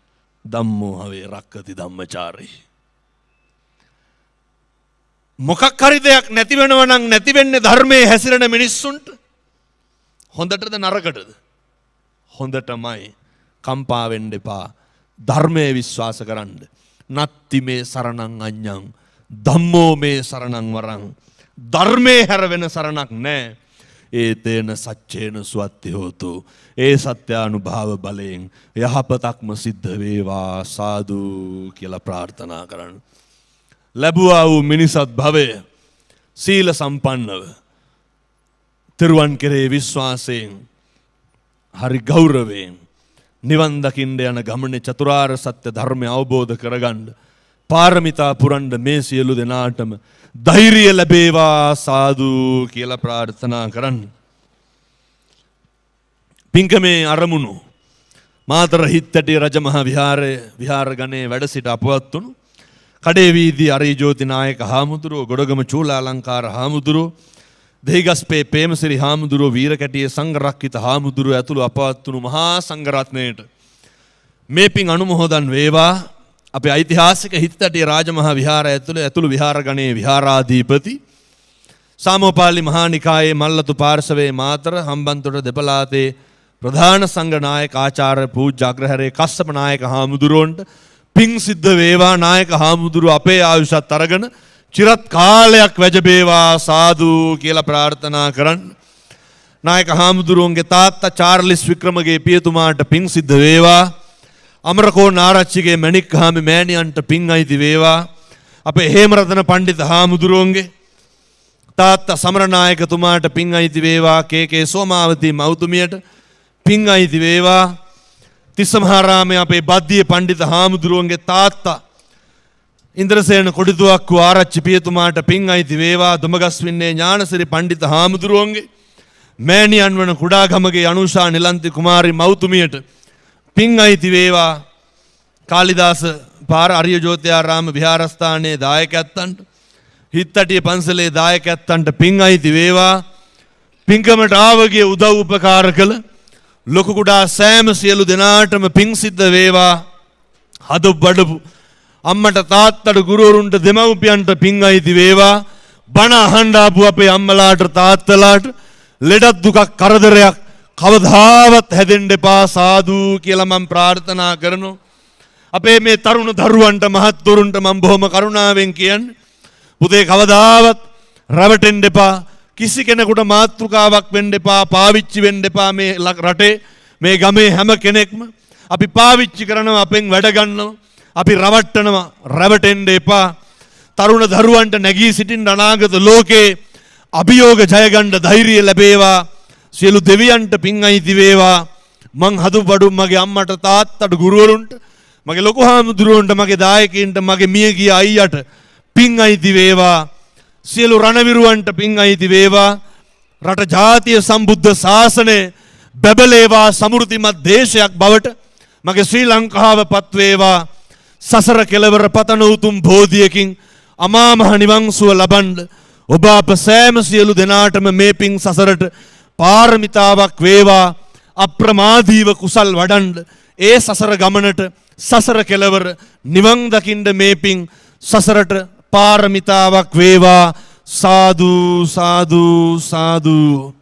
ධම්මෝ හවේ රක්කති ධම්මචාරී. මොකක් හරි දෙයක් නැති වෙනවා නම් නැති වෙන්නේ ධර්මයේ හැසිරෙන මිනිස්සුන්ට. හොඳටද නරකටද? හොඳටමයි. කම්පා වෙන්න එපා. ධර්මයේ විශ්වාස කරන්න. නත්ති මේ සරණං අඤ්ඤං ධම්මෝ මේ සරණං වරං. ධර්මයේ හැර වෙන සරණක් නැහැ. ඒතේන සච්චේන සුවත්ති හෝතු. ඒ සත්‍යානුභාව බලයෙන් යහපතක්ම සිද්ධ වේවා සාදු කියලා ප්‍රාර්ථනා කරන්න. ලැබුවා වූ මිනිසත් භවය සීල සම්පන්නව තෙරුවන් කෙරේ විශ්වාසයෙන් හරි ගෞරවයෙන් නිවන් දකින්න යන ගමනේ චතුරාර්ය සත්‍ය ධර්මය අවබෝධ කරගන්න පාරමිතා පුරන්න මේ සියලු දෙනාටම ධෛර්යය ලැබේවා සාදු කියලා ප්‍රාර්ථනා කරන්න. පින්කමේ අරමුණු මාතර හිත්තටි රජමහා විහාරයේ විහාර ගණයේ වැඩ සිට අපවත් වුණු කඩේ වීදී අරී ජෝති නායක හාමුදුරුවෝ ගොඩගම චූලාලංකාර හාමුදුරුවෝ දෙහිගස්පේ පේමසිරි හාමුදුරුවෝ වීරකැටියේ සංඝරක්කිත හාමුදුරුවෝ ඇතුළු අපවත් වුණු මහා සංඝරත්නයට මේ පින් අනුමෝදන් වේවා. අපේ ඓතිහාසික හිත්තටිය රාජමහා විහාරය ඇතුළු විහාර ගණයේ විහාරාධිපති සාමෝපාලි මහා නිකායේ මල්ලතු පාර්ශවයේ මාතර හම්බන්තොට දෙපළාතේ ප්‍රධාන සංඝ නායක ආචාර්ය පූජ්‍ය අග්‍රහරේ කස්සප නායක හාමුදුරුවන්ට පිං සිද්ධ වේවා. නායක හාමුදුරුව අපේ ආයුෂත් අරගෙන චිරත් කාලයක් වැජබේවා සාදු කියලා ප්‍රාර්ථනා කරන්න. නායක හාමුදුරුවන්ගේ තාත්තා චාර්ලිස් වික්‍රමගේ පියතුමාට පිං සිද්ධ වේවා. අමරකෝන් ආරච්චිගේ මැණික් හාමි මෑණියන්ට පිං අයිති වේවා. අපේ හේමරතන පණ්ඩිත හාමුදුරුවන්ගේ තාත්තා සමරනායකතුමාට පිං අයිති වේවා. කේ සෝමාවතී මෞතුමියට පිං අයිති වේවා. තිස්සමහාරාමයේ අපේ බද්දියේ පණ්ඩිත හාමුදුරුවන්ගේ තාත්තා ඉන්ද්‍රසේන කොඩිතුවක්කු ආරච්චි පියතුමාට පිං අයිති වේවා. දුමගස්වින්නේ ඥානසිරි පණ්ඩිත හාමුදුරුවන්ගේ මෑණියන් වන කුඩාගමගේ අනුෂා නිලන්ති කුමාරි මෞතුමියට පිං අයිති වේවා. කාලිදාස පාර අරිය ජෝතිආරාම විහාරස්ථානයේ දායකයන්ට හිත්තටිය පන්සලේ දායකයන්ට පිං අයිති වේවා. පින්කමට ආවගේ උදව් උපකාර කළ ලොකු කුඩා සෑම සියලු දෙනාටම පිං සිද්ධ වේවා. හද බඩපු අම්මට තාත්තට ගුරුවරුන්ට දෙමව්පියන්ට පිං අයිති වේවා. බණ අහන්න ආපු අපේ අම්මලාට තාත්තලාට ලෙඩක් දුකක් කරදරයක් කවදාවත් හැදෙන්න එපා සාදු කියලා මම ප්‍රාර්ථනා කරනවා. අපේ මේ තරුණ දරුවන්ට මහත්තුරුන්ට මම බොහොම කරුණාවෙන් කියන්නේ පුතේ කවදාවත් රැවටෙන්න එපා. කිසි කෙනෙකුට මාතෘකාවක් වෙන්න එපා. පාවිච්චි වෙන්න එපා. මේ රටේ මේ ගමේ හැම කෙනෙක්ම අපි පාවිච්චි කරනවා අපෙන් වැඩ ගන්නවා. අපි රවට්ටනවා. රැවටෙන්න එපා. තරුණ දරුවන්ට නැගී සිටින්න අනාගත ලෝකේ අභියෝග ජය ගන්න ධෛර්යය ලැබේවා. සියලු දෙවියන්ට පිං අයිති වේවා. මං හදු බඩු මගේ අම්මට තාත්තට ගුරුවරුන්ට මගේ ලොකු හාමුදුරුවන්ට මගේ දායකයින්ට මගේ මියගිය අයියට පිං අයිති වේවා. සියලු රණවිරුවන්ට පින් අයිති වේවා. රට ජාතිය සම්බුද්ධ ශාසනය බැබලේවා සමෘද්ධිමත් දේශයක් බවට මගේ ශ්‍රී ලංකාව පත් වේවා. සසර කෙලවර පතන උතුම් බෝධියකින් අමා මහ නිවන් සුව ලබන්න ඔබ අප සෑම සියලු දෙනාටම මේ පින් සසරට පාරමිතාවක් වේවා. අප්‍රමාදීව කුසල් වඩන්න ඒ සසර ගමනට සසර කෙලවර නිවන් දකින්න මේ පින් සසරට පාරමිතාවක් වේවා. සාදු සාදු සාදු.